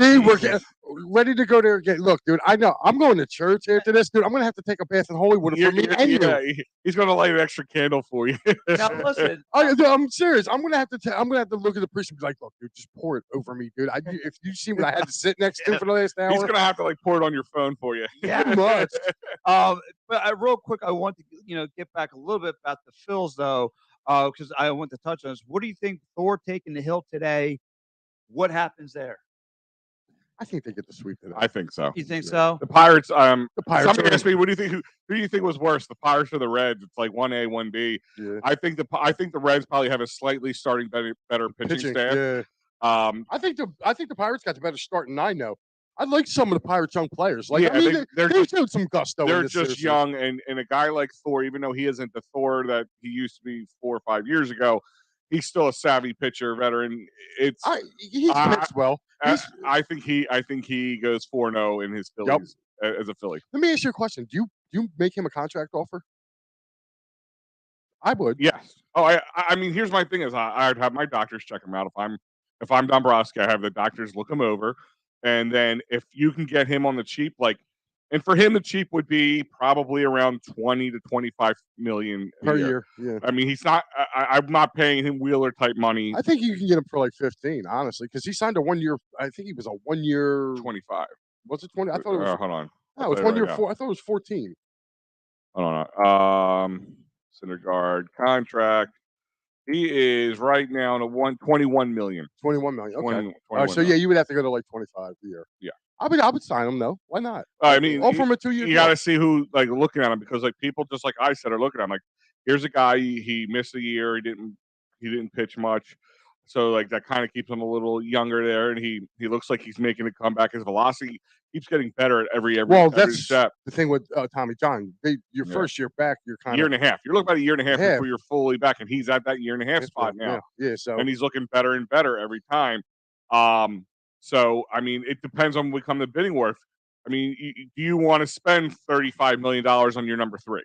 S2: See, we're ready to go there again. Look, dude, I know I'm going to church after this, dude. I'm going to have to take a bath in Hollywood for me and you.
S3: He's going to light an extra candle for you.
S1: Now listen,
S2: I'm serious. I'm going to have to look at the priest and be like, look, dude, just pour it over me, dude. If you see what I had to sit next to for the last hour,
S3: he's going to have to like pour it on your phone for you.
S1: Yeah,
S2: much.
S1: But real quick, I want to get back a little bit about the Phils though. Because I want to touch on this. What do you think Thor taking the hill today? What happens there?
S2: I think they get the sweep today.
S3: I think so.
S1: You think so?
S3: The Pirates.
S2: The Pirates.
S3: Somebody asked me, "What do you think? Who do you think was worse, the Pirates or the Reds?" It's like 1A, 1B.
S2: Yeah.
S3: I think the Reds probably have a slightly starting better pitching staff.
S2: Yeah. I think the Pirates got the better start than I know. I like some of the Pirates' young players. Like, they showed some gusto.
S3: They're just young, and a guy like Thor, even though he isn't the Thor that he used to be 4 or 5 years ago, he's still a savvy pitcher, veteran.
S2: He's pitched well.
S3: I think he goes 4-0 in his Phillies as a Philly.
S2: Let me ask you a question. Do you make him a contract offer? I would.
S3: Yes. Oh, I mean, here's my thing: is I'd have my doctors check him out. If I'm Dombrowski, I have the doctors look him over. And then if you can get him on the cheap, and for him, the cheap would be probably around 20 to 25 million
S2: per year. Yeah.
S3: I mean, he's not. I'm not paying him Wheeler type money.
S2: I think you can get him for like 15, honestly, because he signed a 1 year. I think he was a 1 year
S3: 25.
S2: Was it 20? I thought it was.
S3: Hold on.
S2: No, it was 1 year. I thought it was 14.
S3: Hold on. Syndergaard contract. He is right now in 21 million.
S2: 21 million. Okay.
S3: 21
S2: so yeah, you would have to go to like 25 a year.
S3: Yeah.
S2: I would sign him though. Why not?
S3: I mean,
S2: offer him a 2 year.
S3: You got to see who looking at him, because people just like I said are looking at him like, here's a guy he missed a year. He didn't pitch much. So like that kind of keeps him a little younger there, and he looks like he's making a comeback. His velocity keeps getting better at every step.
S2: The thing with Tommy John. Your first year back, you're kind of
S3: year and a half. You're looking about a year and a half before you're fully back, and he's at that year and a half spot now.
S2: Yeah. So
S3: and he's looking better and better every time. So I mean, it depends on when we come to bidding war. I mean, do you want to spend $35 million on your number 3?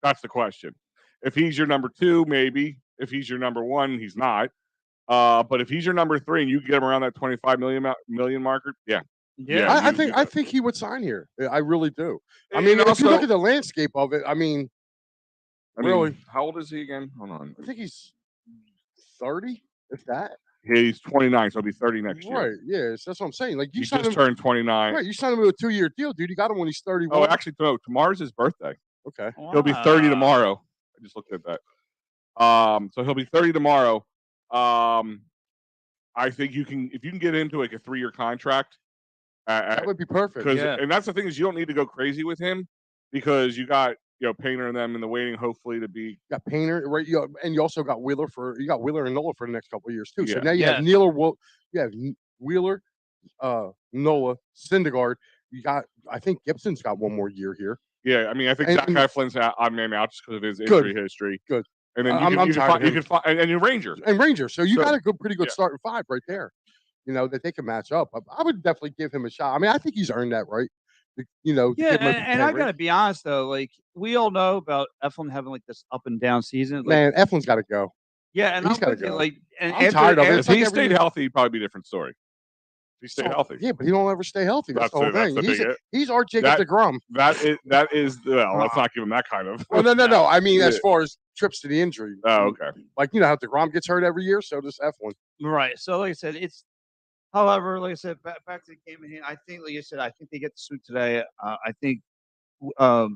S3: That's the question. If he's your number 2, maybe. If he's your number 1, he's not. But if he's your number 3 and you get him around that 25 million marker,
S2: I think he would sign here. I really do. I mean, if you look at the landscape of it, I mean, really,
S3: how old is he again? Hold on.
S2: I think he's 30, if that.
S3: Yeah, he's 29, so he'll be 30 next year.
S2: Right? Yeah, so that's what I'm saying. Like
S3: you just turned 29.
S2: Right? You signed him with a 2-year deal, dude. You got him when he's 31.
S3: Oh, actually, no. Tomorrow's his birthday.
S2: Okay.
S3: Wow. He'll be 30 tomorrow. I just looked at that. So he'll be 30 tomorrow. I think if you can get into like a 3-year contract.
S2: That would be perfect.
S3: And that's the thing is you don't need to go crazy with him because you got Painter and them in the waiting, hopefully to be.
S2: You got Painter, right? And you also got Wheeler and Nola for the next couple of years too.
S3: Yeah.
S2: So now you have Wheeler, Nola, Syndergaard. I think Gibson's got one more year here.
S3: Yeah, I mean, I think Zach Eflin's on name out just because of his injury history.
S2: Good.
S3: And then you can find and your Rangers.
S2: So you got a pretty good starting 5 right there. That they can match up. I would definitely give him a shot. I mean, I think he's earned that right.
S1: And I gotta be honest though, like we all know about Eflin having like this up and down season. Like,
S2: man, Eflin's got to go.
S1: Yeah, and
S2: he's got to go.
S1: Like, and
S2: I'm tired of it.
S3: If he stayed healthy, he'd probably be a different story. If he stayed healthy,
S2: yeah, but he don't ever stay healthy. That's the whole thing. He's our Jacob DeGrom.
S3: That is. Well, let's not give him that kind of.
S2: Well, no. I mean, as far as trips to the injury.
S3: Oh, okay.
S2: Like how DeGrom gets hurt every year, so does Eflin.
S1: Right. So, like I said, it's. However, like I said, back to the game in here, I think, like you said, I think they get the suit today. I think Thor's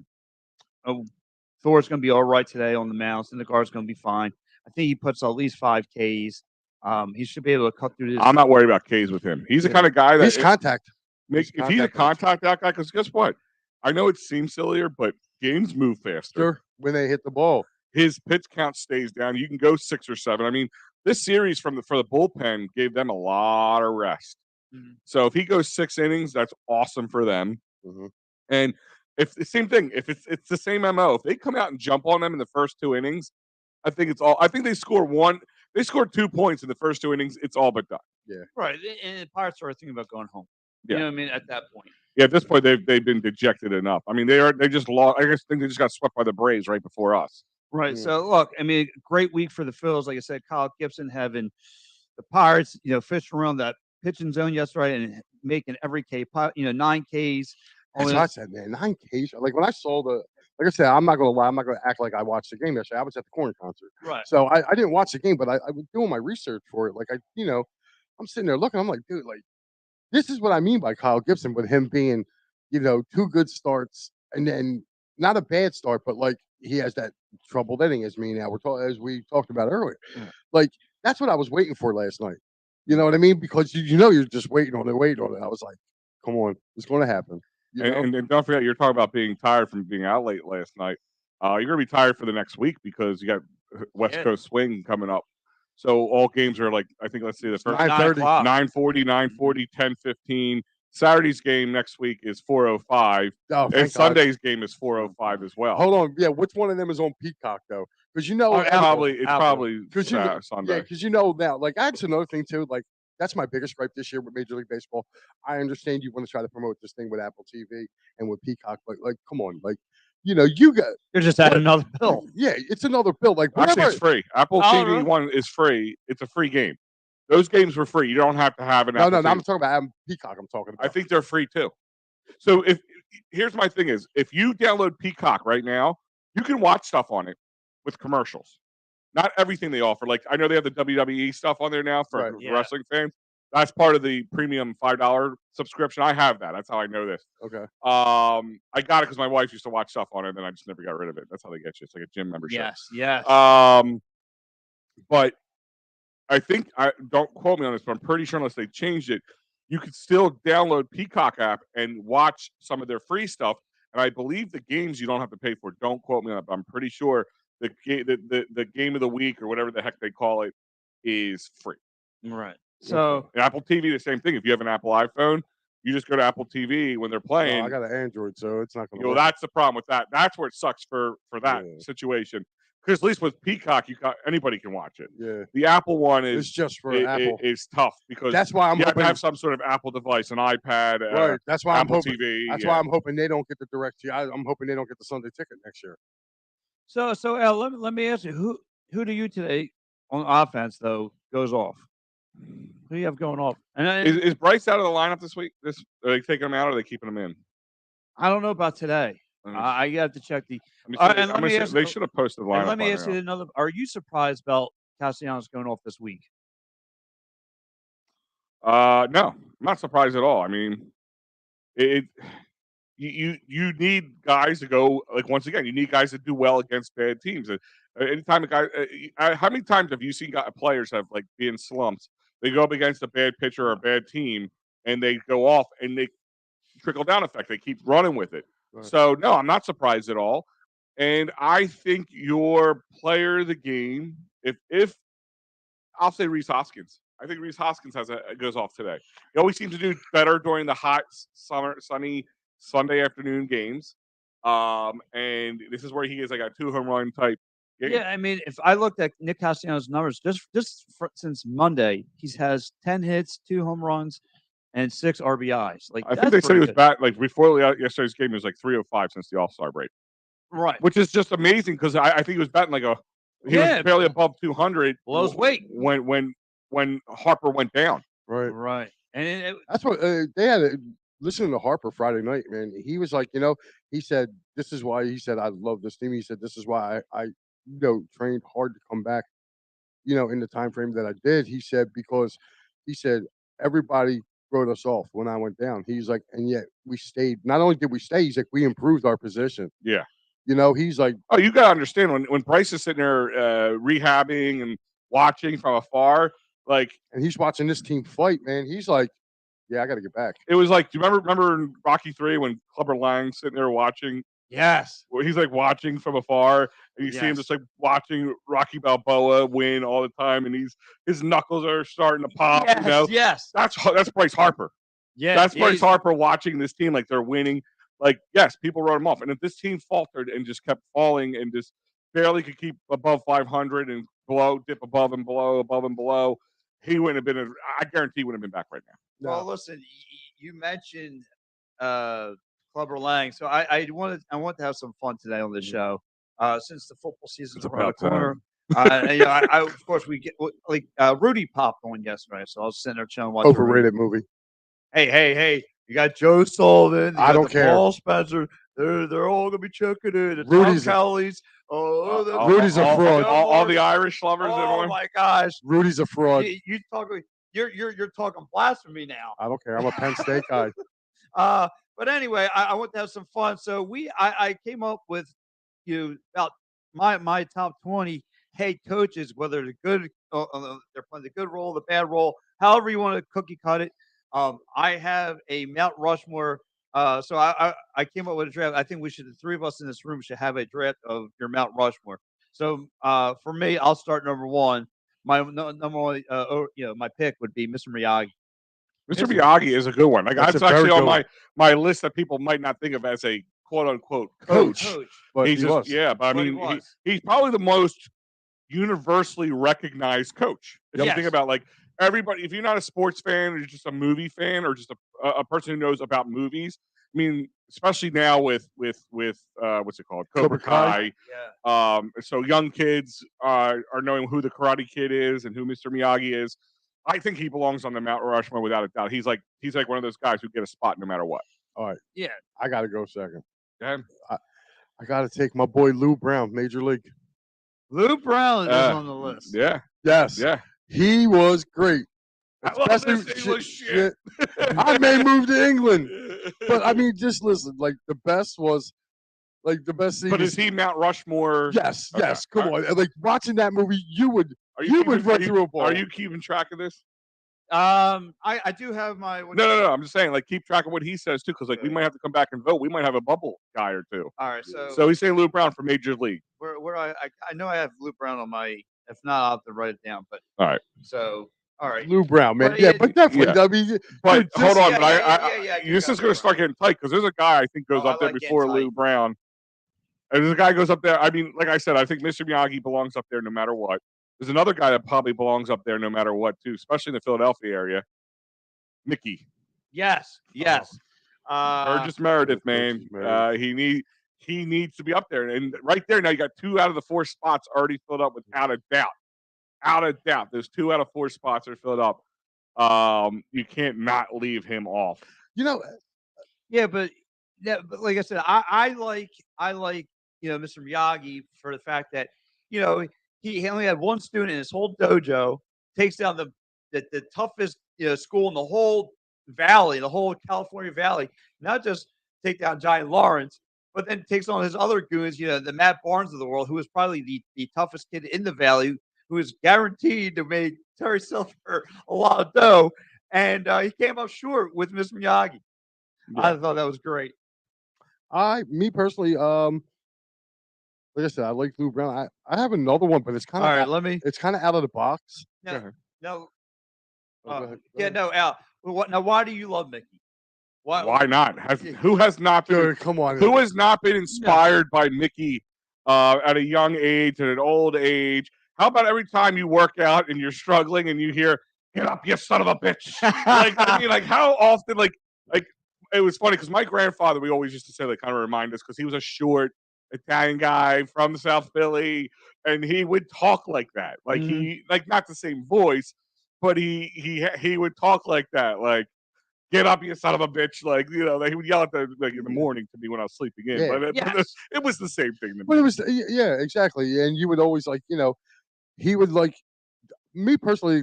S1: going to be all right today on the mound. Syndergaard's going to be fine. I think he puts at least 5 Ks. He should be able to cut through this.
S3: I'm not worried about Ks with him. He's the kind of guy that
S2: he's contact.
S3: If he's a contact that guy, because guess what? I know it seems sillier, but games move faster.
S2: Sure, when they hit the ball.
S3: His pitch count stays down. You can go 6 or 7. I mean, this series for the bullpen gave them a lot of rest. Mm-hmm. So if he goes 6 innings, that's awesome for them.
S2: Mm-hmm.
S3: And if the same thing, if it's the same MO, if they come out and jump on them in the first 2 innings, I think they score 1. They scored 2 points in the first 2 innings. It's all but done.
S2: Yeah.
S1: Right. And the Pirates are thinking about going home.
S3: Yeah.
S1: You know what I mean? At that point.
S3: Yeah, at this point they've been dejected enough. I mean, they just lost. I think they just got swept by the Braves right before us.
S1: Right. Yeah. So look, I mean, great week for the Phillies. Like I said, Kyle Gibson having the Pirates, fishing around that pitching zone yesterday and making every K, 9 Ks.
S2: That's what I said, man. 9 Ks. Like when I saw like I said, I'm not gonna lie. I'm not gonna act like I watched the game yesterday. I was at the Corn concert.
S1: Right.
S2: So I didn't watch the game, but I was doing my research for it. Like I'm sitting there looking. I'm like, dude, like this is what I mean by Kyle Gibson with him being, 2 good starts and then not a bad start, but like he has that troubled inning as we talked about earlier. Yeah. Like that's what I was waiting for last night. You know what I mean? Because you're just waiting on it. I was like, come on, it's going to happen.
S3: And don't forget, you're talking about being tired from being out late last night. You're going to be tired for the next week because you got West Coast swing coming up. So all games are like, I think, let's see, the first 9:40, 10:15. Saturday's game next week is 4:05.
S2: Oh,
S3: and Sunday's game is 4:05 as well.
S2: Hold on. Yeah, which one of them is on Peacock, though? Because
S3: it's probably Sunday.
S2: Yeah, because now, like, that's another thing, too. Like, that's my biggest gripe this year with Major League Baseball. I understand you want to try to promote this thing with Apple TV and with Peacock, but, like, come on. Like, you're
S1: just adding another bill.
S2: Yeah, it's another bill. Like,
S3: actually, it's free. Apple TV One is free. It's a free game. Those games were free. You don't have to have an Apple TV.
S2: I'm talking about Peacock. I'm talking about.
S3: I think they're free too. So here's my thing is, if you download Peacock right now, you can watch stuff on it with commercials. Not everything they offer. Like I know they have the WWE stuff on there now for wrestling fans. That's part of the premium $5 subscription. I have that. That's how I know this.
S2: Okay.
S3: I got it because my wife used to watch stuff on it, and then I just never got rid of it. That's how they get you. It's like a gym membership.
S1: Yes.
S3: But I think don't quote me on this, but I'm pretty sure unless they changed it, you could still download Peacock app and watch some of their free stuff. And I believe the games you don't have to pay for. Don't quote me on it, but I'm pretty sure the game of the week or whatever the heck they call it is free.
S1: Right. So
S3: and Apple TV, the same thing. If you have an Apple iPhone, you just go to Apple TV when they're playing.
S2: No, I got an Android, so it's not going to work.
S3: That's the problem with that. That's where it sucks for that situation. Because at least with Peacock, anybody can watch it.
S2: Yeah.
S3: The Apple one
S2: it's just for Apple.
S3: It's tough because
S2: that's why I'm
S3: you
S2: hoping
S3: have to have some sort of Apple device, an iPad,
S2: right. That's why
S3: Apple
S2: I'm hoping.
S3: TV.
S2: That's why I'm hoping they don't get the direct. I'm hoping they don't get the Sunday ticket next year.
S1: So Al, let me ask you, who do you today on offense though goes off? Who do you have going off? And
S3: is Bryce out of the lineup this week? Are they taking him out or are they keeping him in?
S1: I don't know about today. I have to check the.
S3: They should have posted the lineup.
S1: Let me ask you another. Are you surprised about Castellanos going off this week?
S3: No, I'm not surprised at all. I mean, you need guys to go, like, once again, you need guys to do well against bad teams. Anytime a guy, how many times have you seen players have like being slumps? They go up against a bad pitcher or a bad team, and they go off, and they trickle down effect. They keep running with it. Right. So no, I'm not surprised at all. And I think your player of the game, if I'll say Reese Hoskins. I think Reese Hoskins goes off today. He always seems to do better during the hot, sunny Sunday afternoon games. And this is where he is like a 2 home run type game.
S1: Yeah, I mean, if I looked at Nick Castellanos' numbers just since Monday, he has 10 hits, 2 home runs, and 6 RBIs. Like,
S3: I think they said he was back like before yesterday's game. He was like 305 since the All-Star break.
S1: Right,
S3: which is just amazing because I think he was batting like he was barely above 200
S1: below his weight
S3: when Harper went down.
S1: Right, and
S2: that's what they had. Listening to Harper Friday night, man, he was like, he said, "This is why." He said, "I love this team." He said, "This is why I trained hard to come back, in the time frame that I did." He said because he said everybody wrote us off when I went down. He's like, and yet we stayed. Not only did we stay, he's like, we improved our position.
S3: Yeah.
S2: He's like,
S3: oh, you got to understand when Bryce is sitting there rehabbing and watching from afar, like,
S2: and he's watching this team fight, man. He's like, yeah, I got to get back.
S3: It was like, do you remember in Rocky 3 when Clubber Lang's sitting there watching?
S1: Yes.
S3: Where he's like watching from afar, and you see him just like watching Rocky Balboa win all the time, and his knuckles are starting to pop.
S1: Yes.
S3: That's Bryce Harper.
S1: Yeah,
S3: that's Bryce Harper watching this team like they're winning. Like, yes, people wrote him off. And if this team faltered and just kept falling and just barely could keep above 500 and dip above and below, he wouldn't have been. I guarantee he wouldn't have been back right now.
S1: Well, listen, you mentioned Clubber Lang, so I want to have some fun today on this show. Since the football season's around the corner, of course we get like Rudy popped on yesterday, so I was sitting there chilling watching.
S2: Overrated movie.
S1: Hey. You got Joe Sullivan.
S2: I don't care.
S1: Paul Spencer. They're all gonna be checking in.
S2: Rudy's
S1: Cowleys.
S2: Rudy's a fraud.
S3: All the Irish lovers.
S1: Oh my gosh.
S2: Rudy's a fraud.
S1: You're talking blasphemy now.
S2: I don't care. I'm a Penn State guy.
S1: But anyway, I want to have some fun. So I came up with about my top 20 head coaches, whether they're good, they're playing the good role, the bad role, however you want to cookie cut it. I have a Mount Rushmore. So I came up with a draft. I think the 3 of us in this room should have a draft of your Mount Rushmore. So for me, I'll start number 1. My number 1, my pick would be Mr. Miyagi.
S3: Mr. Miyagi is a good one. Like, that's actually on my list that people might not think of as a quote unquote coach.
S2: But
S3: he's he's probably the most universally recognized coach. If you think about like everybody, if you're not a sports fan or you're just a movie fan or just a person who knows about movies, I mean, especially now with what's it called, Cobra Kai.
S1: Yeah.
S3: So young kids are knowing who the Karate Kid is and who Mr. Miyagi is. I think he belongs on the Mount Rushmore without a doubt. He's like one of those guys who get a spot no matter what.
S2: All right.
S1: Yeah.
S2: I got to go second.
S3: Yeah.
S2: I got to take my boy Lou Brown, Major League.
S1: Lou Brown is on the list.
S3: Yeah.
S2: Yes.
S3: Yeah.
S2: He was great.
S3: Especially shit.
S2: I may move to England, but I mean, just listen. Like the best scene.
S3: But is he Mount Rushmore?
S2: Yes. Okay. Yes. Come on. Like watching that movie, you would run through a ball.
S3: Are you keeping track of this?
S1: I do have my.
S3: No. I'm just saying, like, keep track of what he says too, because like we might have to come back and vote. We might have a bubble guy or two.
S1: All right.
S3: So he's saying Lou Brown for Major League.
S1: Where I know I have Lou Brown on my If not, I'll have to write it down. But
S3: all right.
S1: So all right,
S2: Lou Brown, man.
S1: But
S2: Yeah,
S1: yeah,
S2: but definitely.
S3: yeah.
S2: I mean,
S3: But
S2: dude,
S3: hold on, but
S1: keep
S3: this is
S1: going,
S3: going to start getting tight because there's a guy I think goes
S1: Oh, I
S3: up there
S1: like getting
S3: before
S1: tight.
S3: Lou Brown. And there's a guy goes up there. I mean, like I said, I think Mr. Miyagi belongs up there no matter what. There's another guy that probably belongs up there no matter what too, especially in the Philadelphia area. Mickey.
S1: Yes.
S3: Burgess Meredith, man. He needs to be up there. And right there now you got 2 out of the 4 spots already filled up without a doubt. Out of doubt. There's 2 out of 4 spots are filled up. You can't not leave him off.
S2: You know,
S1: Yeah, but like I said, I like Mr. Miyagi for the fact that he only had one student in his whole dojo, takes down the toughest school in the whole valley, the whole California Valley. Not just take down Johnny Lawrence, but then takes on his other goons, the Matt Barnes of the world, who was probably the toughest kid in the valley, who was guaranteed to make Terry Silver a lot of dough, and he came up short with Mr. Miyagi. Yeah. I thought that was great.
S2: Me personally, like I said, I like Lou Brown. I have another one, but it's kind of
S1: all right.
S2: It's kind of out of the box.
S1: No.
S2: Go ahead.
S1: No, Al. Now, why do you love Mickey?
S3: Why not? Who has not been?
S2: Dude, come on.
S3: Who has not been inspired by Mickey at a young age and an old age? How about every time you work out and you're struggling and you hear, "Get up, you son of a bitch!" like how often? Like it was funny because my grandfather, we always used to say, kind of remind us because he was a short Italian guy from South Philly, and he would talk like that. He not the same voice, but he would talk like that, like, "Get up, you son of a bitch!" He would yell at in the morning to me when I was sleeping in.
S2: Yeah.
S3: But it was the same thing to me.
S2: But it was exactly. And you would always he would me personally,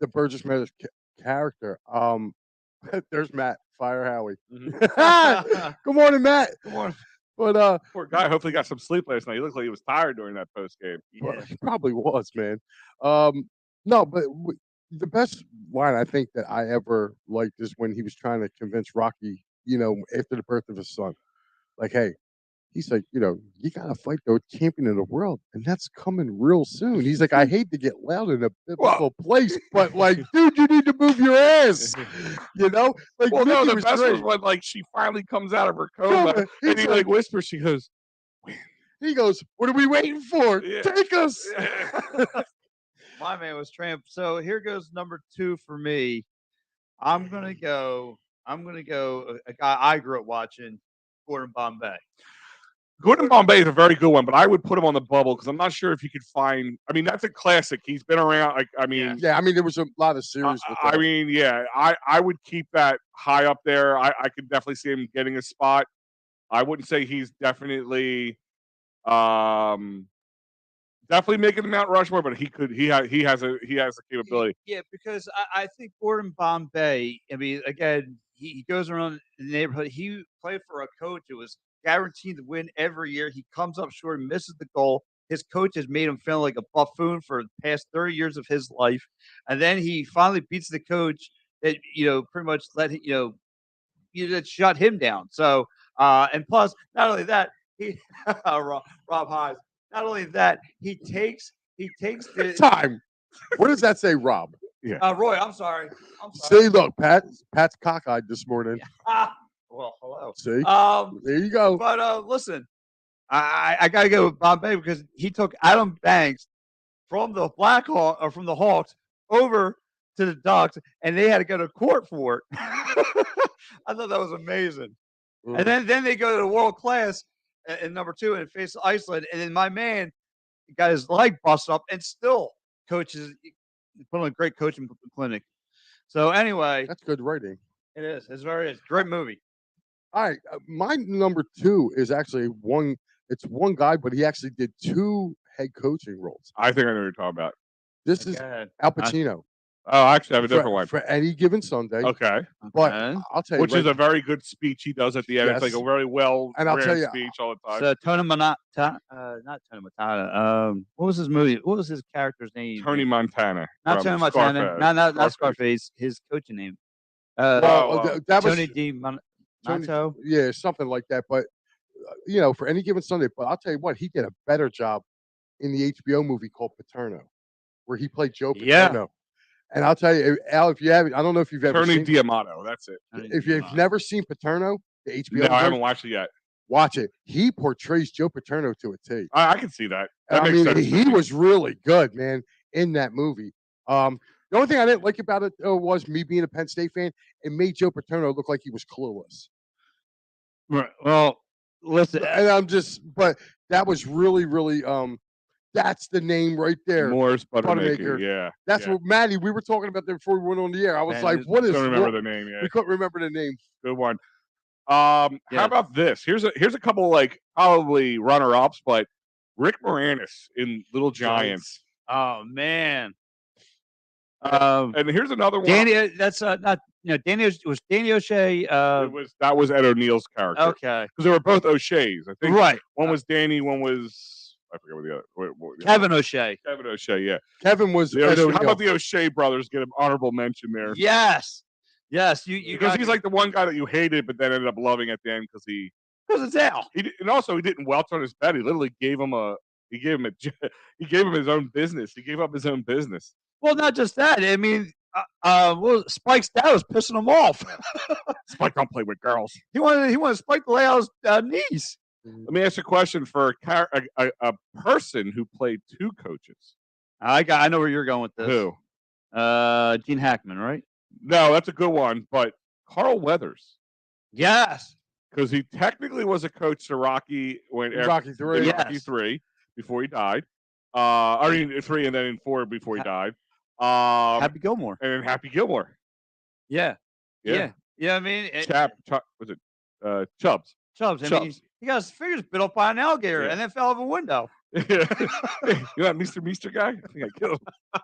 S2: the Burgess Meredith character. There's Matt, Fire Howie. Good morning, Matt.
S1: Good morning.
S2: But
S3: poor guy. Hopefully, got some sleep last night. He looked like he was tired during that post game.
S2: Well, he probably was, man. No, but the best line I think that I ever liked is when he was trying to convince Rocky, after the birth of his son, hey, he's like, you gotta fight the champion of the world, and that's coming real soon. He's like, I hate to get loud in a biblical place, but dude, you need to move your ass.
S3: Well, no, the best was when she finally comes out of her coma and he whispers, she goes, "Win."
S2: He goes, "What are we waiting for?
S3: Yeah.
S2: Take us."
S1: My man was tramp. So here goes number 2 for me. I'm gonna go a guy I grew up watching, Gordon Bombay.
S3: Gordon Bombay is a very good one, but I would put him on the bubble because I'm not sure if you could find. I mean, that's a classic. He's been around.
S2: There was a lot of series. With that.
S3: I would keep that high up there. I could definitely see him getting a spot. I wouldn't say he's definitely making the Mount Rushmore, but he could. He has a capability.
S1: Yeah, because I think Gordon Bombay. I mean, again, he goes around the neighborhood. He played for a coach who was guaranteed to win every year. He comes up short and misses the goal. His coach has made him feel like a buffoon for the past 30 years of his life. And then he finally beats the coach that, pretty much that shut him down. So, and plus, not only that, he, Rob Hyes, not only that, he takes the
S2: time. What does that say, Rob?
S3: Yeah.
S1: Roy, I'm sorry.
S2: See, look, Pat's cockeyed this morning.
S1: Well, hello.
S2: See, there you go.
S1: But listen, I gotta go with Bombay because he took Adam Banks from the from the Hawks over to the Ducks, and they had to go to court for it. I thought that was amazing. And then they go to the world class in number 2 and face Iceland, and then my man got his leg busted up and still coaches, put on a great coaching clinic. So anyway,
S2: that's good writing.
S1: It is. It's great movie.
S2: All right, my number 2 is actually one. It's one guy, but he actually did 2 head coaching roles.
S3: I think I know what you're talking about.
S2: This is Al Pacino.
S3: I actually have a different one
S2: for Any Given Sunday.
S3: Okay,
S2: but I'll tell you,
S3: which is a very good speech he does at the end.
S2: Yes.
S3: It's like a very well
S2: and I'll tell you,
S3: speech all the time.
S1: So Tony not Tony Montana. What was his movie? What was his character's name?
S3: Tony Montana.
S1: Not Tony Montana. Not Scarface. His coaching name.
S2: That was
S1: Tony D. Monto.
S2: Yeah, something like that. But for Any Given Sunday. But I'll tell you what, he did a better job in the HBO movie called Paterno, where he played Joe Paterno. And I'll tell you, Al, if you haven't, I don't know if you've ever
S3: Tony
S2: seen
S3: D'Amato. That's it.
S2: If you've never seen Paterno, the HBO
S3: No, I haven't watched it yet.
S2: Watch it. He portrays Joe Paterno to a T.
S3: I can see that. That
S2: I
S3: makes
S2: mean,
S3: sense.
S2: he was really good, man, in that movie. The only thing I didn't like about it was me being a Penn State fan. It made Joe Paterno look like he was clueless.
S1: Right. Well, listen,
S2: and but that was really, really, that's the name right there.
S3: Morris Buttermaker. Yeah.
S2: That's what, Maddie, we were talking about that before we went on the air. I was like, what is
S3: I don't remember the name. Yeah.
S2: We couldn't remember the name.
S3: Good one. How about this? Here's a couple like probably runner-ups, but Rick Moranis in Little Giants.
S1: Oh man.
S3: And here's another one.
S1: Danny, that's not Danny was Danny O'Shea.
S3: That was Ed O'Neill's character.
S1: Okay,
S3: because they were both O'Sheas. I think.
S1: Right.
S3: One was Danny. One was I forget what the other.
S1: Kevin O'Shea.
S3: Kevin O'Shea. Yeah.
S2: Kevin was.
S3: How about the O'Shea brothers get an honorable mention there?
S1: Yes. You
S3: because he's like the one guy that you hated, but then ended up loving at the end because
S1: it's Al.
S3: And also he didn't welch on his bed. He literally gave him his own business. He gave up his own business.
S1: Well, not just that. I mean, Spike's dad was pissing him off.
S3: Spike don't play with girls.
S1: He wanted Spike to lay out his knees.
S3: Let me ask you a question for a person who played two coaches.
S1: I know where you're going with this.
S3: Who?
S1: Gene Hackman, right?
S3: No, that's a good one. But Carl Weathers.
S1: Yes.
S3: Because he technically was a coach to Rocky
S2: Rocky 3.
S3: Rocky 3 before he died. I mean 3 and then in 4 before he died.
S1: Happy Gilmore.
S3: And then Happy Gilmore.
S1: Yeah. I mean,
S3: was it Chubbs?
S1: Chubbs. I mean, he got his fingers bit off by an alligator and then fell out of a window.
S3: You know that Mr. Meester guy? I think I killed him.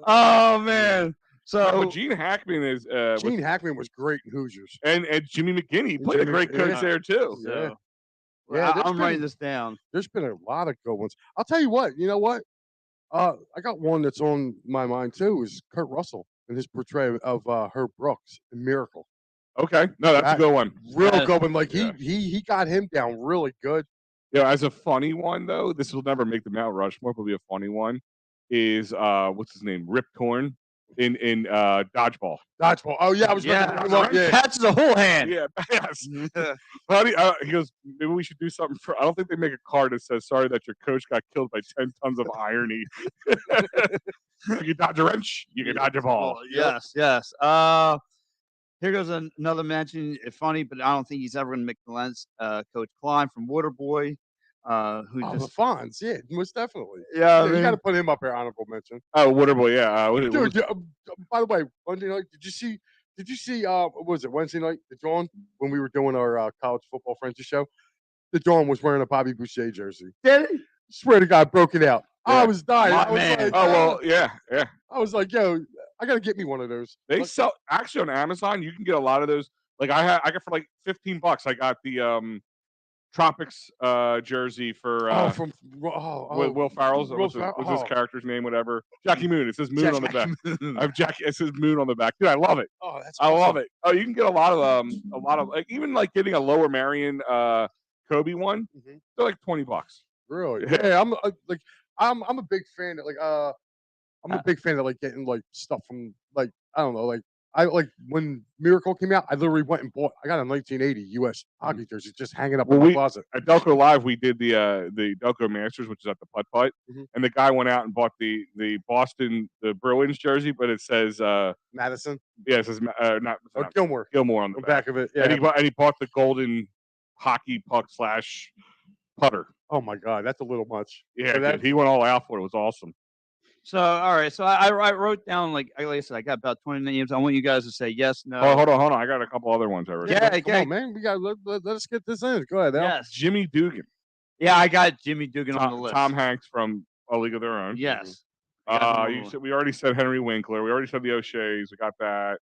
S1: Oh man! So
S3: Gene Hackman is
S2: Hackman was great in Hoosiers,
S3: and Jimmy McGinney played a great coach there too.
S1: So, I'm writing this down.
S2: There's been a lot of good ones. I'll tell you what. You know what? I got one that's on my mind too. Is Kurt Russell and his portrayal of Herb Brooks in Miracle.
S3: Okay, no, that's a good one.
S2: Real good one. Like he got him down really good.
S3: Yeah, as a funny one though, this will never make the Mount Rushmore, but it'll be a funny one. Is what's his name? Rip Torn in Dodgeball.
S2: Dodgeball. Oh yeah, I was
S1: catches a whole hand.
S3: Yeah, yes. He goes, maybe we should do something for. I don't think they make a card that says, "Sorry that your coach got killed by 10 tons of irony." You can dodge a wrench. You can dodge a ball.
S1: Yes. Here goes another mention. It's funny, but I don't think he's ever going to make the lens. Coach Klein from Waterboy.
S2: The Fonz, yeah, most definitely.
S1: Yeah,
S2: you got to put him up here, honorable mention.
S3: Oh, Waterboy, yeah.
S2: Dude, by the way, Monday night, did you see? What was it Wednesday night? The Dawn when we were doing our college football friendship show. The Dawn was wearing a Bobby Boucher jersey.
S1: Did he?
S2: Swear to God, broke it out. Yeah. I was dying.
S1: I was like,
S3: yeah.
S2: I was like, yo, I gotta get me one of those.
S3: They sell actually on Amazon. You can get a lot of those. Like I got for like $15. I got the Tropics jersey for Will Ferrell's. What's his character's name? Whatever. Jackie Moon. It says Moon on the back. I have Jackie. It says Moon on the back. Dude, I love it.
S2: Oh, that's.
S3: I love it. Oh, you can get a lot of like even like getting a Lower Marion Kobe one. Mm-hmm. They're like $20.
S2: Really? Yeah. I'm a big fan of I'm a big fan of like getting like stuff from like I don't know like. I like when Miracle came out. I literally went and bought. I got a 1980 U.S. hockey jersey just hanging up in my closet.
S3: At Delco Live, we did the Delco Masters, which is at the Putt Putt, and the guy went out and bought the Boston Bruins jersey, but it says
S2: Madison.
S3: Yeah, it says not
S2: Gilmore.
S3: Gilmore on the
S2: back of it. Yeah,
S3: and he bought the golden hockey puck / putter.
S2: Oh my God, that's a little much.
S3: Yeah, he went all out for it. It was awesome.
S1: So, all right. So I wrote down, like I said, I got about 20 names. I want you guys to say yes, no.
S3: Oh, hold on. I got a couple other ones already.
S2: Yeah, come on, man. We got let us get this in. Go ahead, Al.
S1: Yes.
S3: Jimmy Dugan.
S1: Yeah, I got Jimmy Dugan on the list.
S3: Tom Hanks from A League of Their Own.
S1: Yes.
S3: We already said Henry Winkler. We already said the O'Sheas. We got that.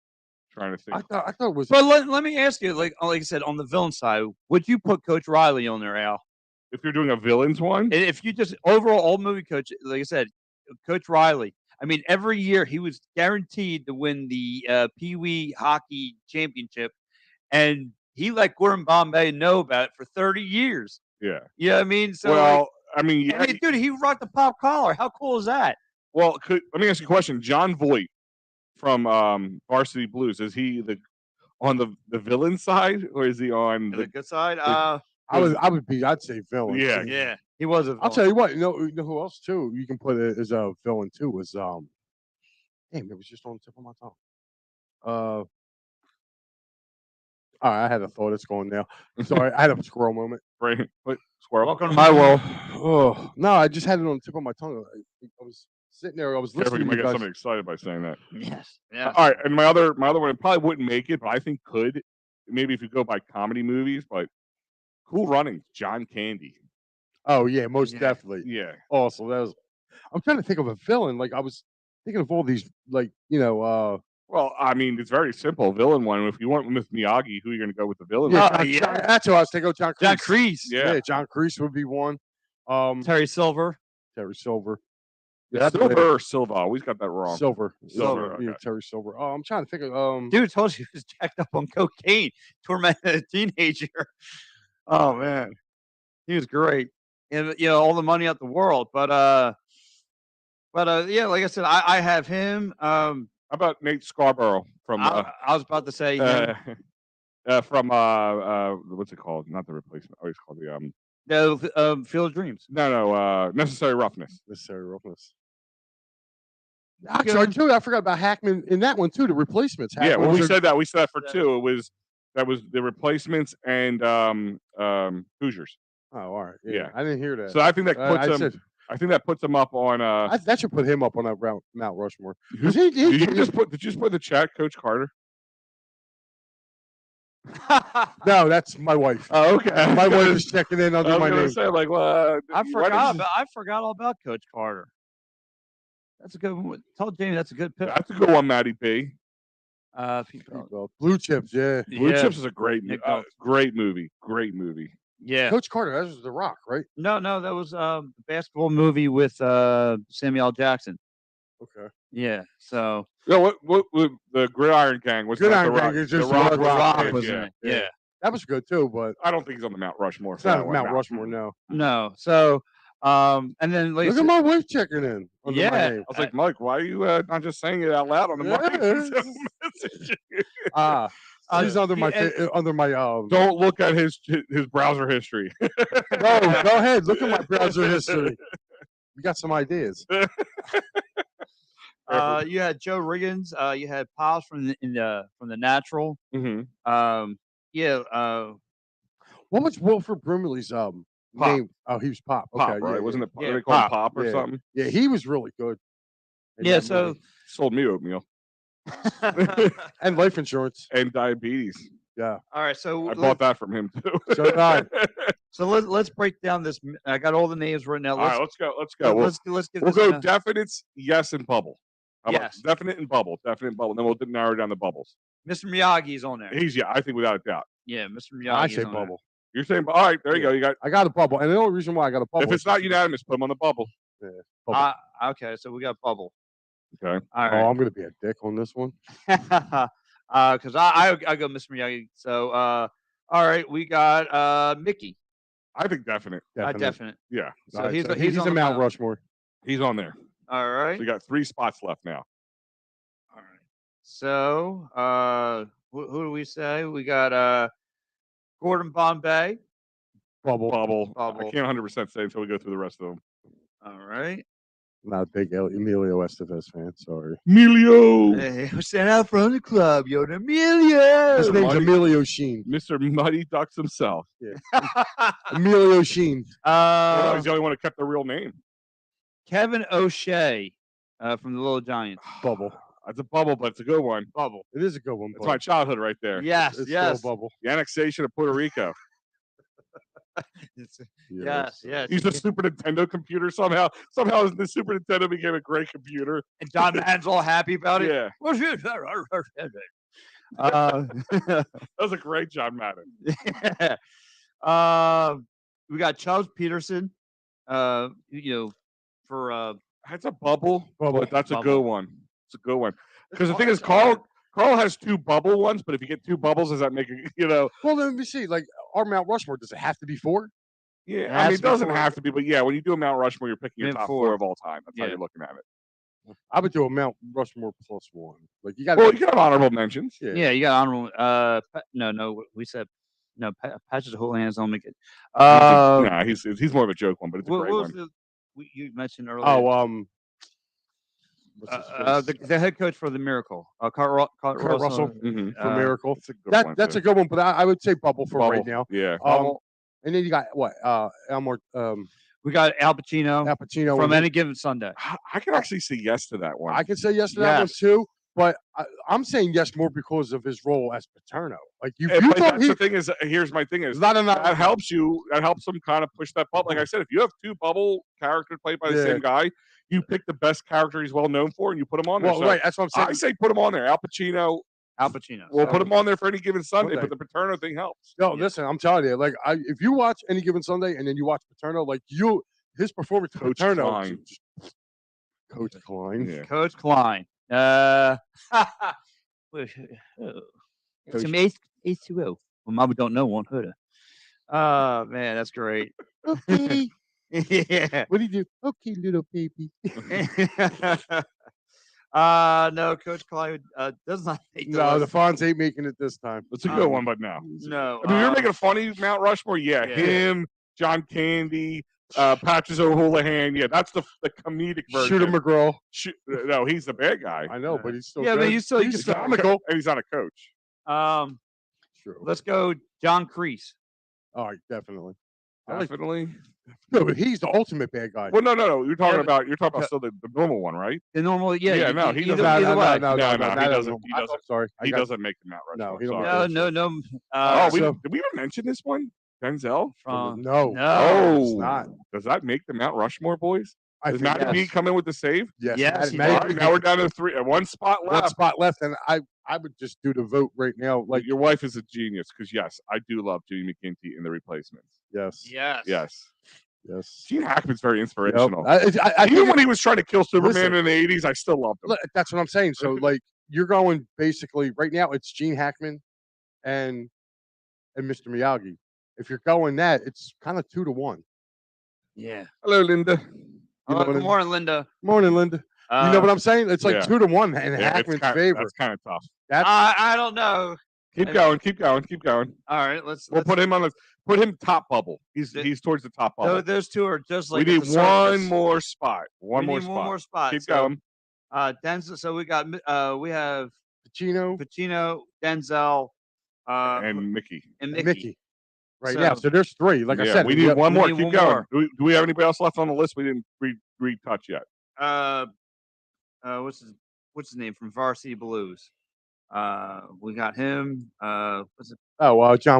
S3: Trying to think.
S2: I thought it was.
S1: But let me ask you, like I said, on the villain side, would you put Coach Riley on there, Al?
S3: If you're doing a villains one?
S1: If you just overall old movie coach, like I said, Coach Riley. I mean, every year he was guaranteed to win the Pee Wee hockey championship, and he let Gordon Bombay know about it for 30 years.
S3: Yeah.
S1: You know what I mean? So,
S3: well, I mean, yeah,
S1: dude, he rocked the pop collar. How cool is that?
S3: Well, let me ask you a question. John Voight from Varsity Blues, is he on the villain side, or is he on
S1: the good side?
S2: I'd say villain.
S3: Yeah,
S1: yeah, he was a villain.
S2: I'll tell you what. You know who else too? You can put it as a villain too. Was damn, it was just on the tip of my tongue. All right, I had a thought. It's going now. Sorry, I had a squirrel moment.
S3: Right, squirrel.
S1: Welcome to my world.
S2: Oh no, I just had it on the tip of my tongue. I was sitting there. I was listening.
S3: You might
S2: to you
S3: get
S2: guys.
S3: somebody excited by saying that.
S1: Yes.
S3: All right, and my other one, it probably wouldn't make it, but I think could. Maybe if you go by comedy movies, but Cool Runnings, John Candy.
S2: Oh yeah, most definitely.
S3: Yeah.
S2: Also, that was. I'm trying to think of a villain. Like I was thinking of all these, like
S3: Well, I mean, it's very simple. Villain one. If you want with Miyagi, who are you going to go with the villain?
S2: John, that's who I was thinking. John
S1: Kreese.
S3: Yeah,
S2: John Kreese would be one.
S1: Terry Silver.
S3: Yeah, Silver or Silva. I always got that wrong.
S2: Silver.
S3: Okay.
S2: Yeah, Terry Silver. Oh, I'm trying to think of
S1: Dude told you he was jacked up on cocaine, tormented a teenager. Oh man, he was great, and all the money out the world. But yeah, like I said, I have him.
S3: How about Nate Scarborough from?
S1: I was about to say
S3: from what's it called? Not The Replacement. Oh, it's called
S1: the Field of Dreams.
S3: No, Necessary Roughness.
S2: Actually, I forgot about Hackman in that one too. The Replacements.
S3: Yeah, well, we said that. We said that for two. That was The Replacements and Hoosiers.
S2: Oh, all right.
S3: Yeah,
S2: I didn't hear that.
S3: So I think that puts him. I think that puts him up on.
S2: That should put him up on that Mount Rushmore.
S3: Did you just put in the chat, Coach Carter?
S2: No, that's my wife.
S3: Oh, okay.
S2: My wife is checking in under my name.
S3: Say, like, well,
S1: I forgot all about Coach Carter. That's a good one. Tell Jamie that's a good pick.
S3: That's a good one, Matty B.
S2: Blue Chips, yeah.
S3: Blue Chips is a great movie.
S1: Yeah.
S2: Coach Carter, that was The Rock, right?
S1: No, that was a basketball movie with Samuel L. Jackson.
S2: Okay.
S1: Yeah. So.
S3: Yeah. What the Gridiron Gang was?
S2: Gridiron Gang is just
S1: The Rock was in it. Yeah.
S2: That was good too, but
S3: I don't think he's on the Mount Rushmore.
S2: It's not Mount Rushmore, no.
S1: No. So. And then
S2: look at my wife checking in.
S1: Yeah.
S2: I
S3: was like, Mike, why are you not just saying it out loud on the mic?
S2: She's under my
S3: Don't look at his browser history.
S2: No, go ahead. Look at my browser history. You got some ideas.
S1: You had Joe Riggins. You had Piles from the Natural.
S3: Mm-hmm.
S2: What was Wilford Brimley's name? Oh, he was Pop.
S3: Pop,
S2: okay,
S3: right?
S2: yeah,
S3: Wasn't it?
S1: Yeah,
S3: They called Pop or something?
S2: Yeah, he was really good.
S1: Yeah, so
S3: sold me oatmeal
S2: and life insurance
S3: and diabetes.
S2: Yeah.
S1: All right, so
S3: I bought that from him too.
S1: So let's break down this. I got all the names written out.
S3: All right, let's go. We'll go definites, yes, and bubble.
S1: Yes,
S3: definite and bubble. Then we'll narrow down the bubbles.
S1: Mr. Miyagi's on there.
S3: I think without a doubt.
S1: Yeah, Mr. Miyagi.
S2: I say bubble.
S3: You're saying, all right, there you go.
S2: I got a bubble, and the only reason why I got a bubble.
S3: If it's not unanimous, put them on the bubble.
S2: Yeah. Bubble.
S1: Okay, so we got bubble.
S3: Okay.
S1: All right.
S2: Oh, I'm gonna be a dick on this one.
S1: Because I go Mr. Miyagi. So all right, we got Mickey.
S3: I think definite.
S1: Definite.
S3: Yeah.
S1: So he's
S2: a Mount Rushmore.
S3: He's on there.
S1: All right.
S3: So we got 3 spots left now.
S1: All right. So who do we say? We got Gordon Bombay.
S3: Bubble. I can't 100% say until we go through the rest of them.
S1: All right.
S2: Not a big Emilio Estevez fan. Sorry.
S3: Emilio.
S1: Hey, stand out front of the club, yo. Emilio.
S2: His name's Emilio Sheen.
S3: Mr. Muddy Ducks himself.
S2: Yeah. Emilio Sheen.
S3: He's the only one who kept the real name.
S1: Kevin O'Shea from the Little Giants.
S2: Bubble.
S3: It's a bubble, but it's a good one.
S1: Bubble.
S2: It is a good one.
S3: It's my childhood right there.
S1: Yes.
S2: It's
S1: yes.
S2: still a bubble.
S3: The annexation of Puerto Rico.
S1: Yes.
S3: He's a Super Nintendo computer somehow. Somehow the Super Nintendo became a great computer.
S1: And John Madden's all happy about it.
S3: Yeah. That was a great John Madden.
S1: We got Charles Peterson. For
S3: that's a bubble. But that's a good one. It's a good one. Because the thing is, Carl has 2 bubble ones, but if you get 2 bubbles, does that make it,
S2: Well, let me see. Like our Mount Rushmore, does it have to be 4?
S3: Yeah, I mean, it doesn't have to be, but yeah, when you do a Mount Rushmore, you're picking your top 4 of all time. That's how you're looking at it.
S2: I would do a Mount Rushmore +1. Like you got.
S3: Well, you got honorable mentions.
S1: Yeah, you got honorable. No, we said no. Patrick Houlihan's don't make it.
S3: Nah, he's more of a joke one, but it's a great one.
S1: You mentioned earlier?
S2: Oh,
S1: the head coach for the Miracle, Kurt Russell
S2: for Miracle. That's a good one, but I would say Bubble for right now.
S3: Yeah.
S2: And then you got what? Elmore.
S1: We got Al Pacino from Any Given Sunday.
S3: I can actually say yes to that one.
S2: I can say yes to that one too, but I'm saying yes more because of his role as Paterno. Like
S3: the thing is, here's my thing is that helps you. That helps him kind of push that bubble. Like I said, if you have 2 bubble characters played by the same guy, you pick the best character he's well known for, and you put him on there.
S2: Well, right, that's what I'm saying.
S3: I say put him on there. Al Pacino. We'll put him on there for Any Given Sunday, but the Paterno thing helps.
S2: No, listen, I'm telling you, like if you watch Any Given Sunday and then you watch Paterno, like his performance,
S3: Coach
S2: Paterno,
S3: Klein.
S2: Coach Klein,
S3: yeah.
S1: Coach Klein. It's some H2O. Well, Mama don't know, won't hurt her. Oh man, that's great.
S2: Okay.
S1: Yeah.
S2: What do you do? Okay, little baby.
S1: No, Coach Klein does not make the
S2: No,
S1: list.
S2: the Fonz ain't making it this time.
S3: It's a good one, but no.
S1: No.
S3: I mean, you're making a funny Mount Rushmore. Yeah, him, John Candy, Patrick O'Houlihan. Yeah, that's the comedic version.
S2: Shooter McGraw.
S3: No, he's the bad guy.
S2: I know, but he's still
S1: but
S2: good.
S1: he's
S3: comical, and he's not a coach.
S2: Sure.
S1: Let's go, John Kreese.
S2: All right, definitely.
S3: No,
S2: but he's the ultimate bad guy.
S3: Well, no. You're talking about still the normal one, right?
S1: The normal,
S3: he doesn't.
S2: No,
S3: He doesn't.
S2: I'm sorry.
S3: He doesn't make the Mount Rushmore.
S2: No, he don't.
S1: No.
S3: Did we even mention this one? Denzel?
S2: No,
S3: it's
S2: not.
S3: Does that make the Mount Rushmore, boys? Does Matty B come in with the save?
S2: Yes.
S3: Now we're down to 1 spot left.
S2: 1 spot left, and I would just do the vote right now. Like
S3: your wife is a genius because yes, I do love Jimmy McGinty in The Replacements.
S2: Yes.
S3: Gene Hackman's very inspirational.
S2: I
S3: Even when he was trying to kill Superman in the 80s, I still loved him.
S2: That's what I'm saying. So like you're going basically right now. It's Gene Hackman and Mr. Miyagi. If you're going that, it's kind of 2-1.
S1: Yeah.
S3: Hello, Linda.
S1: Good morning, Linda.
S2: Morning, Linda. You know what I'm saying? It's like 2-1 in Hackman's favor.
S3: That's kind of tough.
S1: I don't know.
S3: Keep going.
S1: All right,
S3: we'll put him top bubble. He's towards the top bubble.
S1: Those 2 are just like
S3: we need one more spot. One more spot. Keep going.
S1: Denzel. So we have
S2: Pacino,
S1: Denzel,
S3: and Mickey.
S2: Right now, so there's 3. Like I said,
S3: we need one more. Keep going. Do we have anybody else left on the list we didn't retouch yet?
S1: What's his name from Varsity Blues? We got him.
S2: John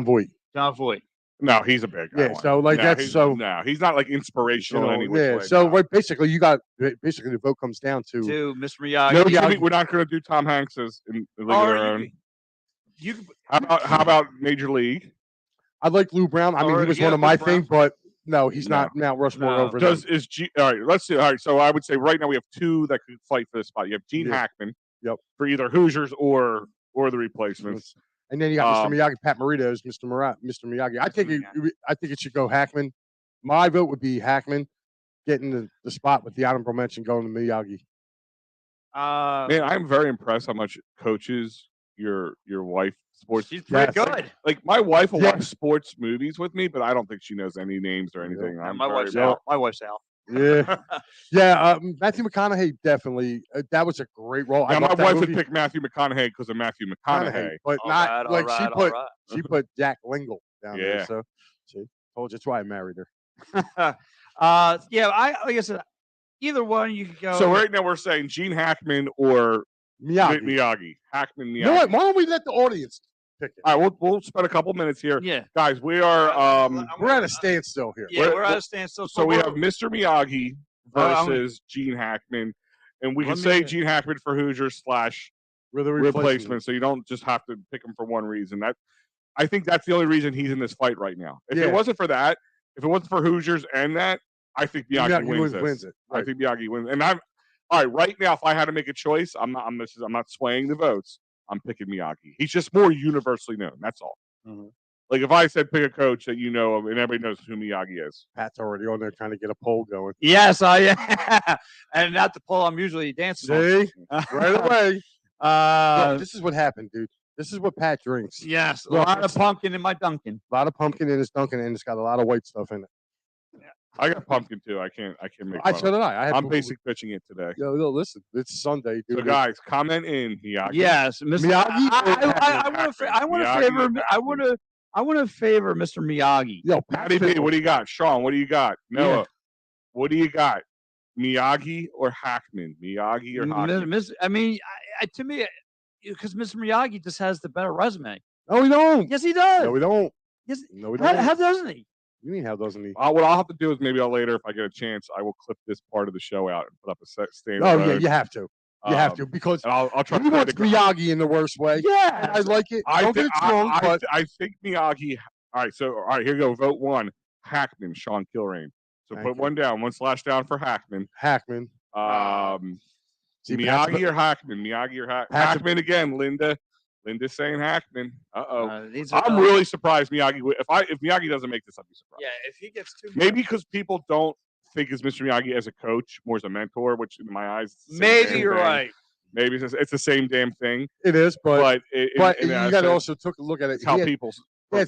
S2: Voight.
S1: John Voight.
S3: No, he's a big guy.
S2: Yeah, so like
S3: No, he's not like inspirational anyway.
S2: Yeah, so right, basically the vote comes down to
S1: Mr. Miyagi.
S3: No, we're not going to do Tom Hanks's in the League of Their Own. How about Major League?
S2: I like Lou Brown. I mean, he was one of my things, but no, he's not Mount Rushmore over
S3: there. All right, let's see. All right, so I would say right now we have 2 that could fight for this spot. You have Gene Hackman for either Hoosiers or the Replacements.
S2: And then you got Mr. Miyagi, Pat Morita as Mr. Miyagi. I think it should go Hackman. My vote would be Hackman getting the spot with the honorable mention going to Miyagi.
S3: Man, I'm very impressed how much coaches your wife sports.
S1: She's pretty good.
S3: Like my wife will watch sports movies with me, but I don't think she knows any names or anything.
S1: My wife's Al.
S2: Yeah. Matthew McConaughey definitely. That was a great role.
S3: Yeah, my wife would pick Matthew McConaughey because of Matthew McConaughey,
S2: but she put Jack Lingle down there. So see, told you that's why I married her.
S1: Like I said, either one you could go.
S3: So right now we're saying Gene Hackman or
S2: Miyagi.
S3: Hackman, Miyagi.
S2: You know what? Why don't we let the audience pick it?
S3: All right, we'll spend a couple minutes here.
S1: Yeah,
S3: guys, we are
S2: we're at a standstill here.
S1: Yeah, we're at a standstill.
S3: So we have Mr. Miyagi versus Gene Hackman, and we can say Gene Hackman for Hoosiers / replacement. So you don't just have to pick him for one reason. I think that's the only reason he's in this fight right now. If it wasn't for that, if it wasn't for Hoosiers and that, I think Miyagi wins it. Right. I think Miyagi wins, and all right. Right now, if I had to make a choice, I'm not swaying the votes. I'm picking Miyagi. He's just more universally known. That's all.
S2: Mm-hmm.
S3: Like if I said pick a coach that you know of, and everybody knows who Miyagi is.
S2: Pat's already on there trying to get a poll going.
S1: Yes, and not the poll I'm usually dancing on.
S2: See? Right away. This is what happened, dude. This is what Pat drinks.
S1: Yes, a
S2: Look,
S1: lot of pumpkin in my Dunkin'.
S2: A lot of pumpkin in his Dunkin', and it's got a lot of white stuff in it.
S3: I got pumpkin too. I can't make.
S2: So did I.
S3: I'm basic bitching it today.
S2: Yo, listen, it's Sunday, dude.
S3: So guys, comment in Miyagi.
S1: Yes, Mr.
S2: Miyagi.
S1: I want to favor Mr. Miyagi.
S2: Yo,
S3: Patty B, what do you got? Sean, what do you got? Noah, what do you got? Miyagi or Hackman? Miyagi or Hackman?
S1: I mean, to me, because Mr. Miyagi just has the better resume.
S2: No, we don't.
S1: Yes, he does.
S2: No, we don't.
S1: Yes,
S2: no, we don't.
S1: How doesn't he?
S2: You mean how doesn't he?
S3: What I'll have to do is maybe later, if I get a chance, I will clip this part of the show out and put up a stand.
S2: Oh yeah, you have to. You have to because
S3: I'll try.
S2: He wants Miyagi in the worst way.
S1: Yeah,
S2: I like it.
S3: I think Miyagi. All right, here you go. Vote 1, Hackman, Sean Kilrain. So put one down, one slash down for Hackman.
S2: Hackman.
S3: Miyagi or Hackman? Miyagi or Hackman again, Linda. Linda's saying Hackman. I'm really surprised Miyagi. If Miyagi doesn't make this, I'd be surprised.
S1: Yeah, if he gets too
S3: maybe because people don't think of Mr. Miyagi as a coach, more as a mentor, which in my eyes,
S1: maybe you're right.
S3: Maybe it's the same damn thing.
S2: It is, but
S3: you
S2: got to also take a look at it.
S3: How people.
S2: They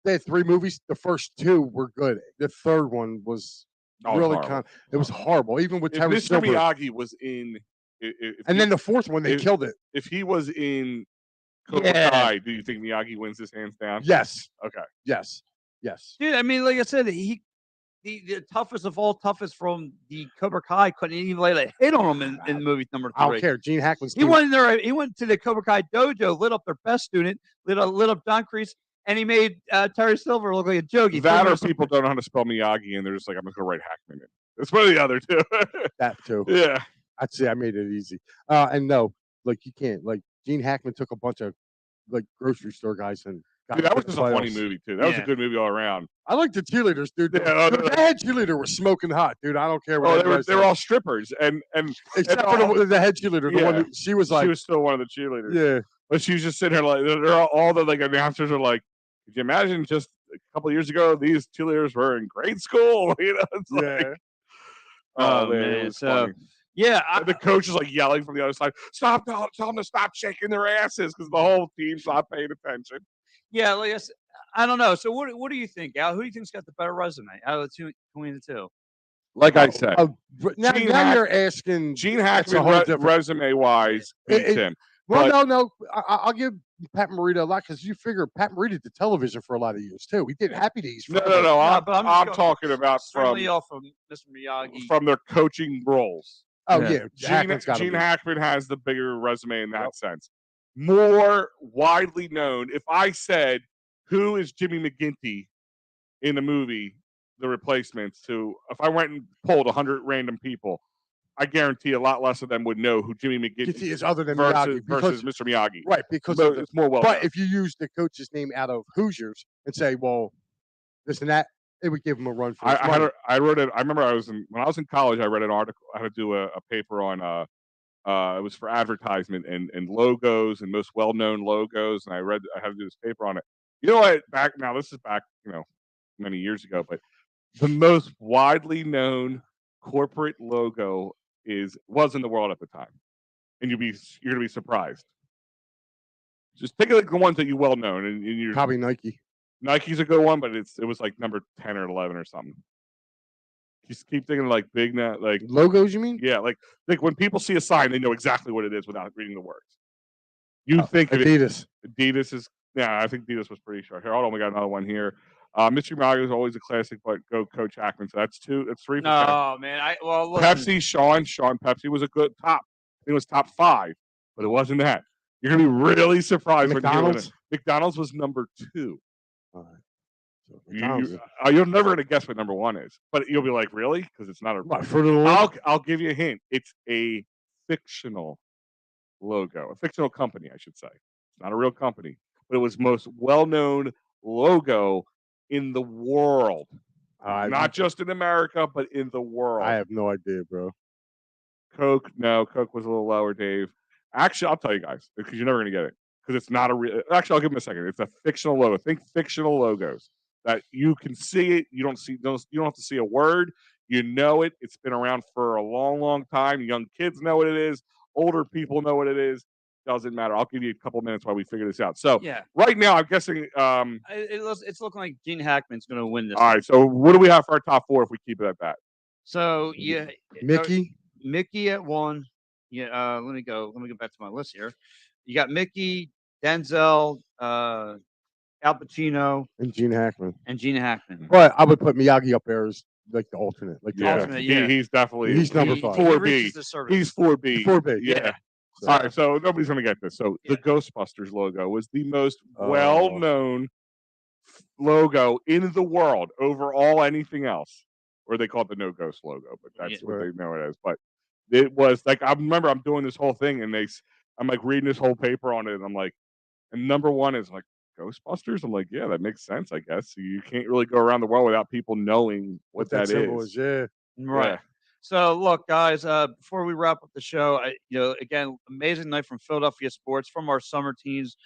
S2: had 3 movies. The first 2 were good. The third one was really it was horrible. Even with Terry Silver.
S3: Mr. Miyagi was in.
S2: Then the fourth one, they killed it.
S3: If he was in Cobra Kai, do you think Miyagi wins this hands down?
S2: Yes.
S3: Okay.
S2: Yes.
S1: Dude, I mean, like I said, the toughest of all toughest from the Cobra Kai couldn't even lay a hit on him in movie number 3.
S2: I don't care. Gene Hackman's
S1: he went there. He went to the Cobra Kai dojo, lit up their best student, lit up Don Kreese, and he made Terry Silver look like a joke.
S3: That or people don't know how to spell Miyagi, and they're just like, I'm just gonna write Hackman in. It's one of the other two.
S2: That too.
S3: Yeah.
S2: I'd say I made it easy. And no, like you can't. Like Gene Hackman took a bunch of like grocery store guys and.
S3: Dude, that was just a funny movie too. That was a good movie all around.
S2: I like the cheerleaders, dude. The head cheerleader was smoking hot, dude. I don't care what.
S3: They were all strippers, and
S2: except for the head cheerleader, the one who, she was
S3: still one of the cheerleaders.
S2: Yeah,
S3: but she was just sitting here like they're all the like announcers are like, could you imagine just a couple of years ago these cheerleaders were in grade school? You know, it's like, oh man,
S1: so. Funny. Yeah,
S3: the coach is like yelling from the other side, tell them to stop shaking their asses because the whole team's not paying attention.
S1: Yeah, like I said, I don't know. So what do you think, Al? Who do you think's got the better resume out of between the two?
S3: Like I said,
S2: now you're asking.
S3: Gene Hackman resume-wise beats him.
S2: Well, no. I'll give Pat Morita a lot because you figure Pat Morita did television for a lot of years too. He did Happy Days.
S3: No. I'm talking about from
S1: Mr. Miyagi
S3: from their coaching roles.
S2: Oh yeah,
S3: Gene Hackman has the bigger resume in that sense. More widely known. If I said, who is Jimmy McGinty in the movie The Replacements, if I went and polled 100 random people, I guarantee a lot less of them would know who Jimmy McGinty
S2: is other than
S3: versus Mr. Miyagi.
S2: Right, because
S3: it's more well known.
S2: But if you use the coach's name out of Hoosiers and say, well, this and that, it would give him a run for his money.
S3: I wrote it. I remember when I was in college, I read an article. I had to do a paper on it was for advertisement and logos and most well-known logos, and I had to do this paper on it. You know what? This is back, many years ago, but the most widely known corporate logo was in the world at the time, and you're gonna be surprised. Just take like the ones that you well known, and you're
S2: probably Nike.
S3: Nike's a good one, but it was like number 10 or 11 or something. Just keep thinking like big now, like
S2: logos. You mean?
S3: Yeah, like when people see a sign, they know exactly what it is without reading the words. You think
S2: Adidas?
S3: Adidas is. Yeah, I think Adidas was pretty short. Here, hold on, we got another one here. Mr. Miyagi is always a classic, but go Coach Hackman. So that's 2. That's 3.
S1: No, man.
S3: Pepsi. Sean Pepsi was a good top. I think it was top 5, but it wasn't that. You're gonna be really surprised.
S2: McDonald's.
S3: McDonald's was number 2.
S2: All right. So
S3: you're never gonna guess what number 1 is, but you'll be like, really? Because it's not a. I'll give you a hint. It's a fictional logo, a fictional company, I should say. It's not a real company, but it was most well-known logo in the world, not just in America, but in the world.
S2: I have no idea, bro.
S3: Coke, no. Coke was a little lower, Dave. Actually, I'll tell you guys because you're never gonna get it. because it's not a real. Actually, I'll give them a second. It's a fictional logo. Think fictional logos that you can see it. You don't have to see a word. You know it. It's been around for a long, long time. Young kids know what it is. Older people know what it is. Doesn't matter. I'll give you a couple minutes while we figure this out. So right now, I'm guessing.
S1: It's looking like Gene Hackman's going to win this.
S3: All right. So what do we have for our top 4 if we keep it at that?
S1: So
S2: Mickey
S1: at 1. Yeah. Let me go back to my list here. You got Mickey, Denzel, Al Pacino,
S2: and Gene Hackman. But I would put Miyagi up there as like the alternate. Like the alternate.
S3: He's definitely
S2: number 5.
S3: 4B. He's 4B.
S2: 4B.
S3: Yeah. All right, so nobody's going to get this. So the Ghostbusters logo was the most well-known logo in the world over all anything else. Or they call it the No Ghost logo, but that's what they know it as. But it was like, I remember I'm doing this whole thing, and I'm like reading this whole paper on it, and I'm like, and number 1 is like, Ghostbusters? I'm like, yeah, that makes sense, I guess. You can't really go around the world without people knowing what that is.
S2: Yeah.
S1: Right. Yeah. So, look, guys, before we wrap up the show, again, amazing night from Philadelphia sports, from our summer teams.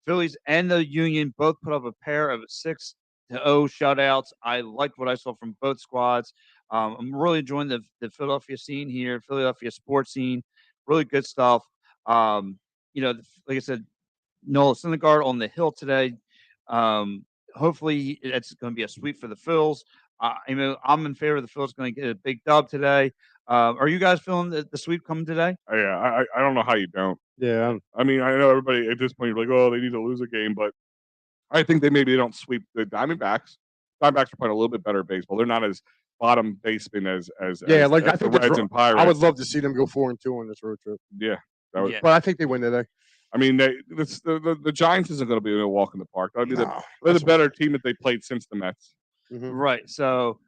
S1: Phillies and the Union both put up a pair of 6-0 shutouts. I liked what I saw from both squads. I'm really enjoying the Philadelphia scene here, Philadelphia sports scene. Really good stuff. Like I said, Noah Syndergaard on the hill today. Hopefully, it's going to be a sweep for the Phils. I'm in favor of the Phils going to get a big dub today. Are you guys feeling the sweep coming today?
S3: Yeah, I don't know how you don't.
S2: Yeah.
S3: I mean, I know everybody at this point, you're like, oh, they need to lose a game, but I think maybe they don't sweep the Diamondbacks. Diamondbacks are playing a little bit better baseball. They're not as bottom baseman as
S2: I think
S3: the Reds and Pirates.
S2: I would love to see them go 4-2 on this road trip.
S3: Yeah.
S2: But I think they win today.
S3: I mean, the Giants isn't going to be a walk in the park. That'll be the better team that they played since the Mets.
S2: Mm-hmm.
S1: Right. So,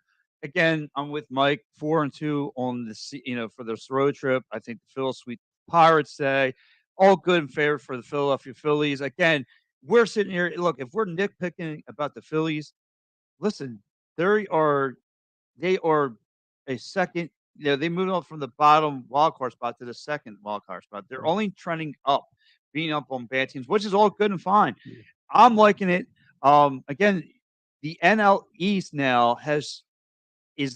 S1: again, I'm with Mike. 4-2 on the for this road trip. I think the Phillies sweep Pirates today. All good and fair for the Philadelphia Phillies. Again, we're sitting here. Look, if we're nitpicking about the Phillies, listen, they are a second. They moved up from the bottom wild card spot to the second wild card spot. They're only trending up, being up on bad teams, which is all good and fine. I'm liking it. Again, the NL East now is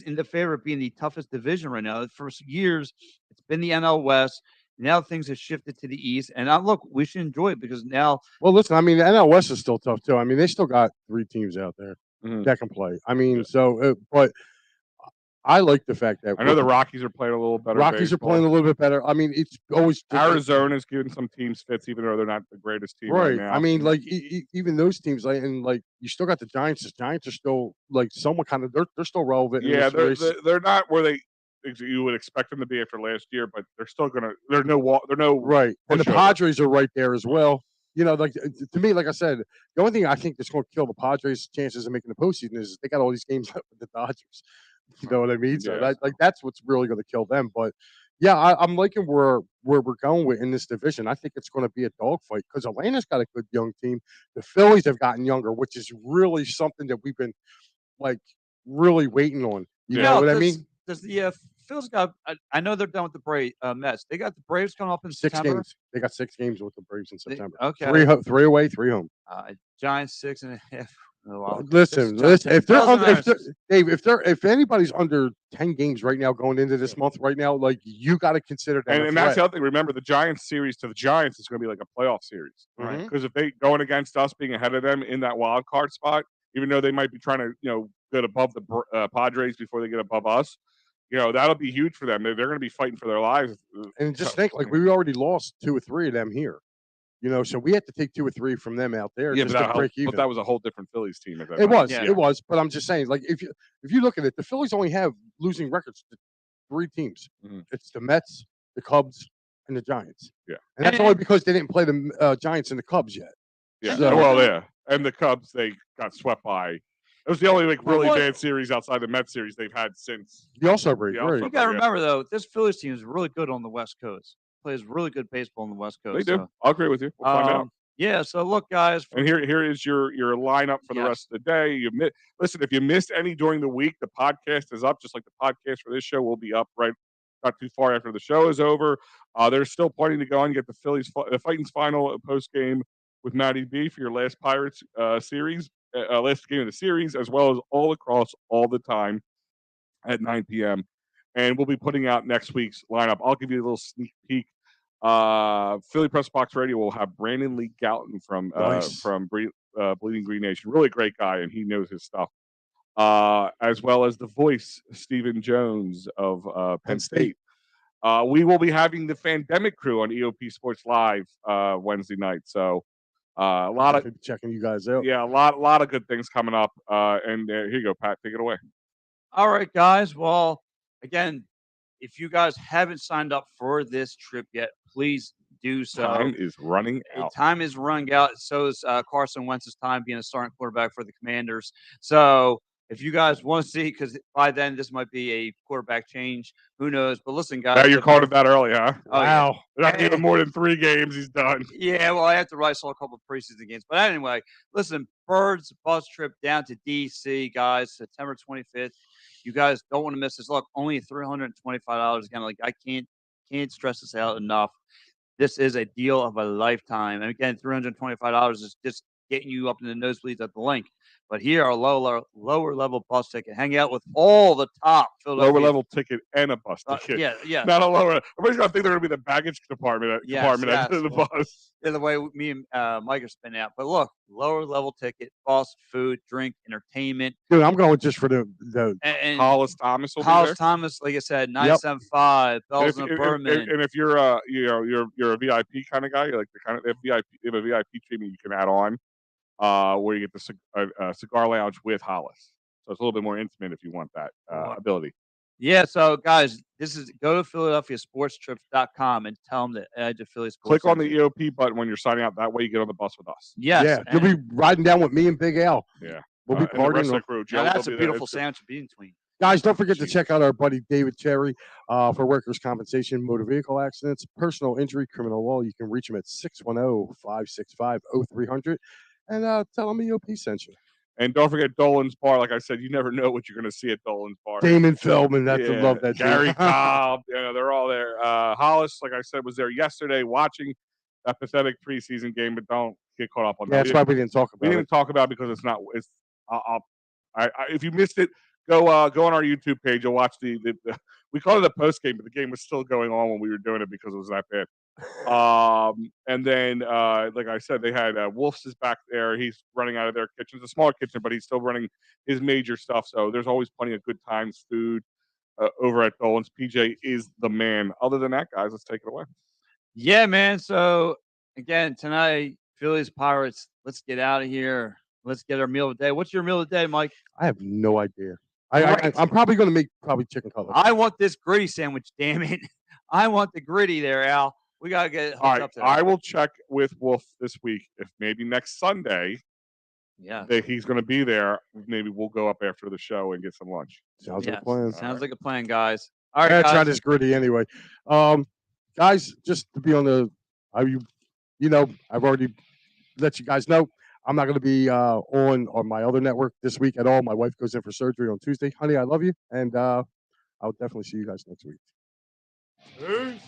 S1: in the favor of being the toughest division right now. For years, it's been the NL West. Now things have shifted to the East, and look, we should enjoy it because now.
S2: Well, listen, I mean, the NL West is still tough too. I mean, they still got 3 teams out there that can play. I mean, but I like the fact that
S3: I know the Rockies are playing a little better.
S2: Rockies are playing a little bit better. I mean, it's always
S3: Arizona's giving some teams fits, even though they're not the greatest team right now.
S2: I mean, like even those teams, like you still got the Giants. The Giants are still like somewhat kind of they're still relevant.
S3: Yeah, they're not where you would expect them to be after last year, but they're still gonna. They're no
S2: right, and the Padres are right there as well. Like to me, like I said, the only thing I think that's going to kill the Padres' chances of making the postseason is they got all these games left with the Dodgers. You know what I mean? So that's what's really going to kill them. But yeah, I'm liking where we're going with in this division. I think it's going to be a dogfight because Atlanta's got a good young team. The Phillies have gotten younger, which is really something that we've been like really waiting on. You know what I mean?
S1: Phil's got. I know they're done with the Mets. They got the Braves coming up in
S2: 6
S1: September.
S2: games. They got 6 games with the Braves in September.
S1: Okay,
S2: 3 away, 3 home.
S1: Giants 6.5. Well,
S2: listen. If anybody's under 10 games right now going into this month right now, like you got to consider that.
S3: And that's the other thing. Remember, the Giants series to the Giants is going to be like a playoff series, right? Because if they going against us, being ahead of them in that wild card spot, even though they might be trying to get above the Padres before they get above us, that'll be huge for them. They're going to be fighting for their lives.
S2: And just think, like we already lost 2 or 3 of them here. So we had to take 2 or 3 from them out there just to break even.
S3: But that was a whole different Phillies team at that
S2: time.
S3: Yeah.
S2: It was. But I'm just saying, like if you look at it, the Phillies only have losing records to 3 teams. Mm-hmm. It's the Mets, the Cubs, and the Giants.
S3: Yeah,
S2: and that's only because they didn't play the Giants and the Cubs yet.
S3: Yeah. So, and the Cubs they got swept by. It was the only really bad series outside the Mets series they've had since
S2: the All-Star break.
S1: You got to remember though, this Phillies team is really good on the West Coast. Plays really good baseball on the West Coast.
S3: They do. I'll agree with you. We'll find out.
S1: Yeah. So look, guys.
S3: And here is your lineup for the rest of the day. Listen, if you missed any during the week, the podcast is up. Just like the podcast for this show will be up right not too far after the show is over. There's still plenty to go on. You get the Phillies, the Titans final post game with Matty B for your last Pirates series, last game of the series, as well as all across all the time at 9 p.m. And we'll be putting out next week's lineup. I'll give you a little sneak peek. Philly Press Box Radio will have Brandon Lee Gouton from Bleeding Green Nation. Really great guy, and he knows his stuff. As well as the voice, Stephen Jones of Penn State. We will be having the Fandemic crew on EOP Sports Live Wednesday night. So a lot of
S2: checking you guys out.
S3: Yeah, a lot of good things coming up. And here you go, Pat. Take it away.
S1: All right, guys. Well, again, if you guys haven't signed up for this trip yet, please do so.
S3: Time is running out.
S1: Time is running out. So is Carson Wentz's time being a starting quarterback for the Commanders. So if you guys want to see, because by then this might be a quarterback change, who knows? But listen, guys.
S3: Now you're calling it that early, huh?
S1: Oh, wow.
S3: Yeah. They're not giving more than 3 games. He's done.
S1: Yeah, well, I have to write a couple of preseason games. But anyway, listen, Birds bus trip down to D.C., guys, September 25th. You guys don't want to miss this. Look, only $325 again. Like, I can't stress this out enough. This is a deal of a lifetime. And again, $325 is just getting you up in the nosebleeds at the link. But here, a lower level bus ticket. Hang out with all the top Philadelphia.
S3: Lower level ticket and a bus ticket.
S1: Yeah.
S3: Not a lower. Everybody's going to think they're going to be the baggage department at the bus.
S1: Yeah, the way me and Mike are spinning out. But look, lower level ticket, bus, food, drink, entertainment.
S2: Dude, I'm going just for the
S3: Hollis Thomas will
S1: Hollis
S3: be there.
S1: Thomas, like I said, 975 Bells and Berman.
S3: And if you're you're a VIP kind of guy, you're like the kind of VIP, you have a VIP treatment you can add on. Where you get the cigar lounge with Hollis. So it's a little bit more intimate if you want that ability.
S1: Yeah, so guys, go to PhiladelphiaSportsTrips.com and tell them that Edge of Philly Sports.
S3: Click on the EOP button when you're signing out. That way you get on the bus with us.
S1: Yes.
S2: Yeah, you'll be riding down with me and Big Al.
S3: Yeah.
S2: We'll be partying.
S1: That's a beautiful sandwich in between.
S2: Guys, don't forget to check out our buddy David Cherry for workers' compensation, motor vehicle accidents, personal injury, criminal law. You can reach him at 610-565-0300. And tell them EOP sent you.
S3: And don't forget Dolan's Bar. Like I said, you never know what you're going to see at Dolan's Bar.
S2: Damon Feldman, I love that.
S3: Gary Cobb, they're all there. Hollis, like I said, was there yesterday watching that pathetic preseason game, but don't get caught up on that.
S2: That's why we didn't talk about it.
S3: We didn't talk about it because it's not. It's. If you missed it, go on our YouTube page. You'll watch the we called it a post game, but the game was still going on when we were doing it because it was that bad. And then, like I said, they had Wolf's is back there. He's running out of their kitchen. It's a smaller kitchen, but he's still running his major stuff. So there's always plenty of good times, food over at Dolan's. PJ is the man. Other than that, guys, let's take it away.
S1: Yeah, man. So again, tonight, Phillies Pirates. Let's get out of here. Let's get our meal of the day. What's your meal of the day, Mike?
S2: I have no idea. I'm probably going to make chicken cutlet.
S1: I want this gritty sandwich, damn it. I want the gritty there, Al. We got to get hooked up there.
S3: I will check with Wolf this week. If maybe next Sunday that he's going to be there, maybe we'll go up after the show and get some lunch.
S2: Sounds like a plan.
S1: Sounds like a plan, guys. All right,
S2: guys. Try this gritty anyway. Guys, just to be on the I've already let you guys know I'm not going to be on my other network this week at all. My wife goes in for surgery on Tuesday. Honey, I love you, and I'll definitely see you guys next week.
S3: Peace.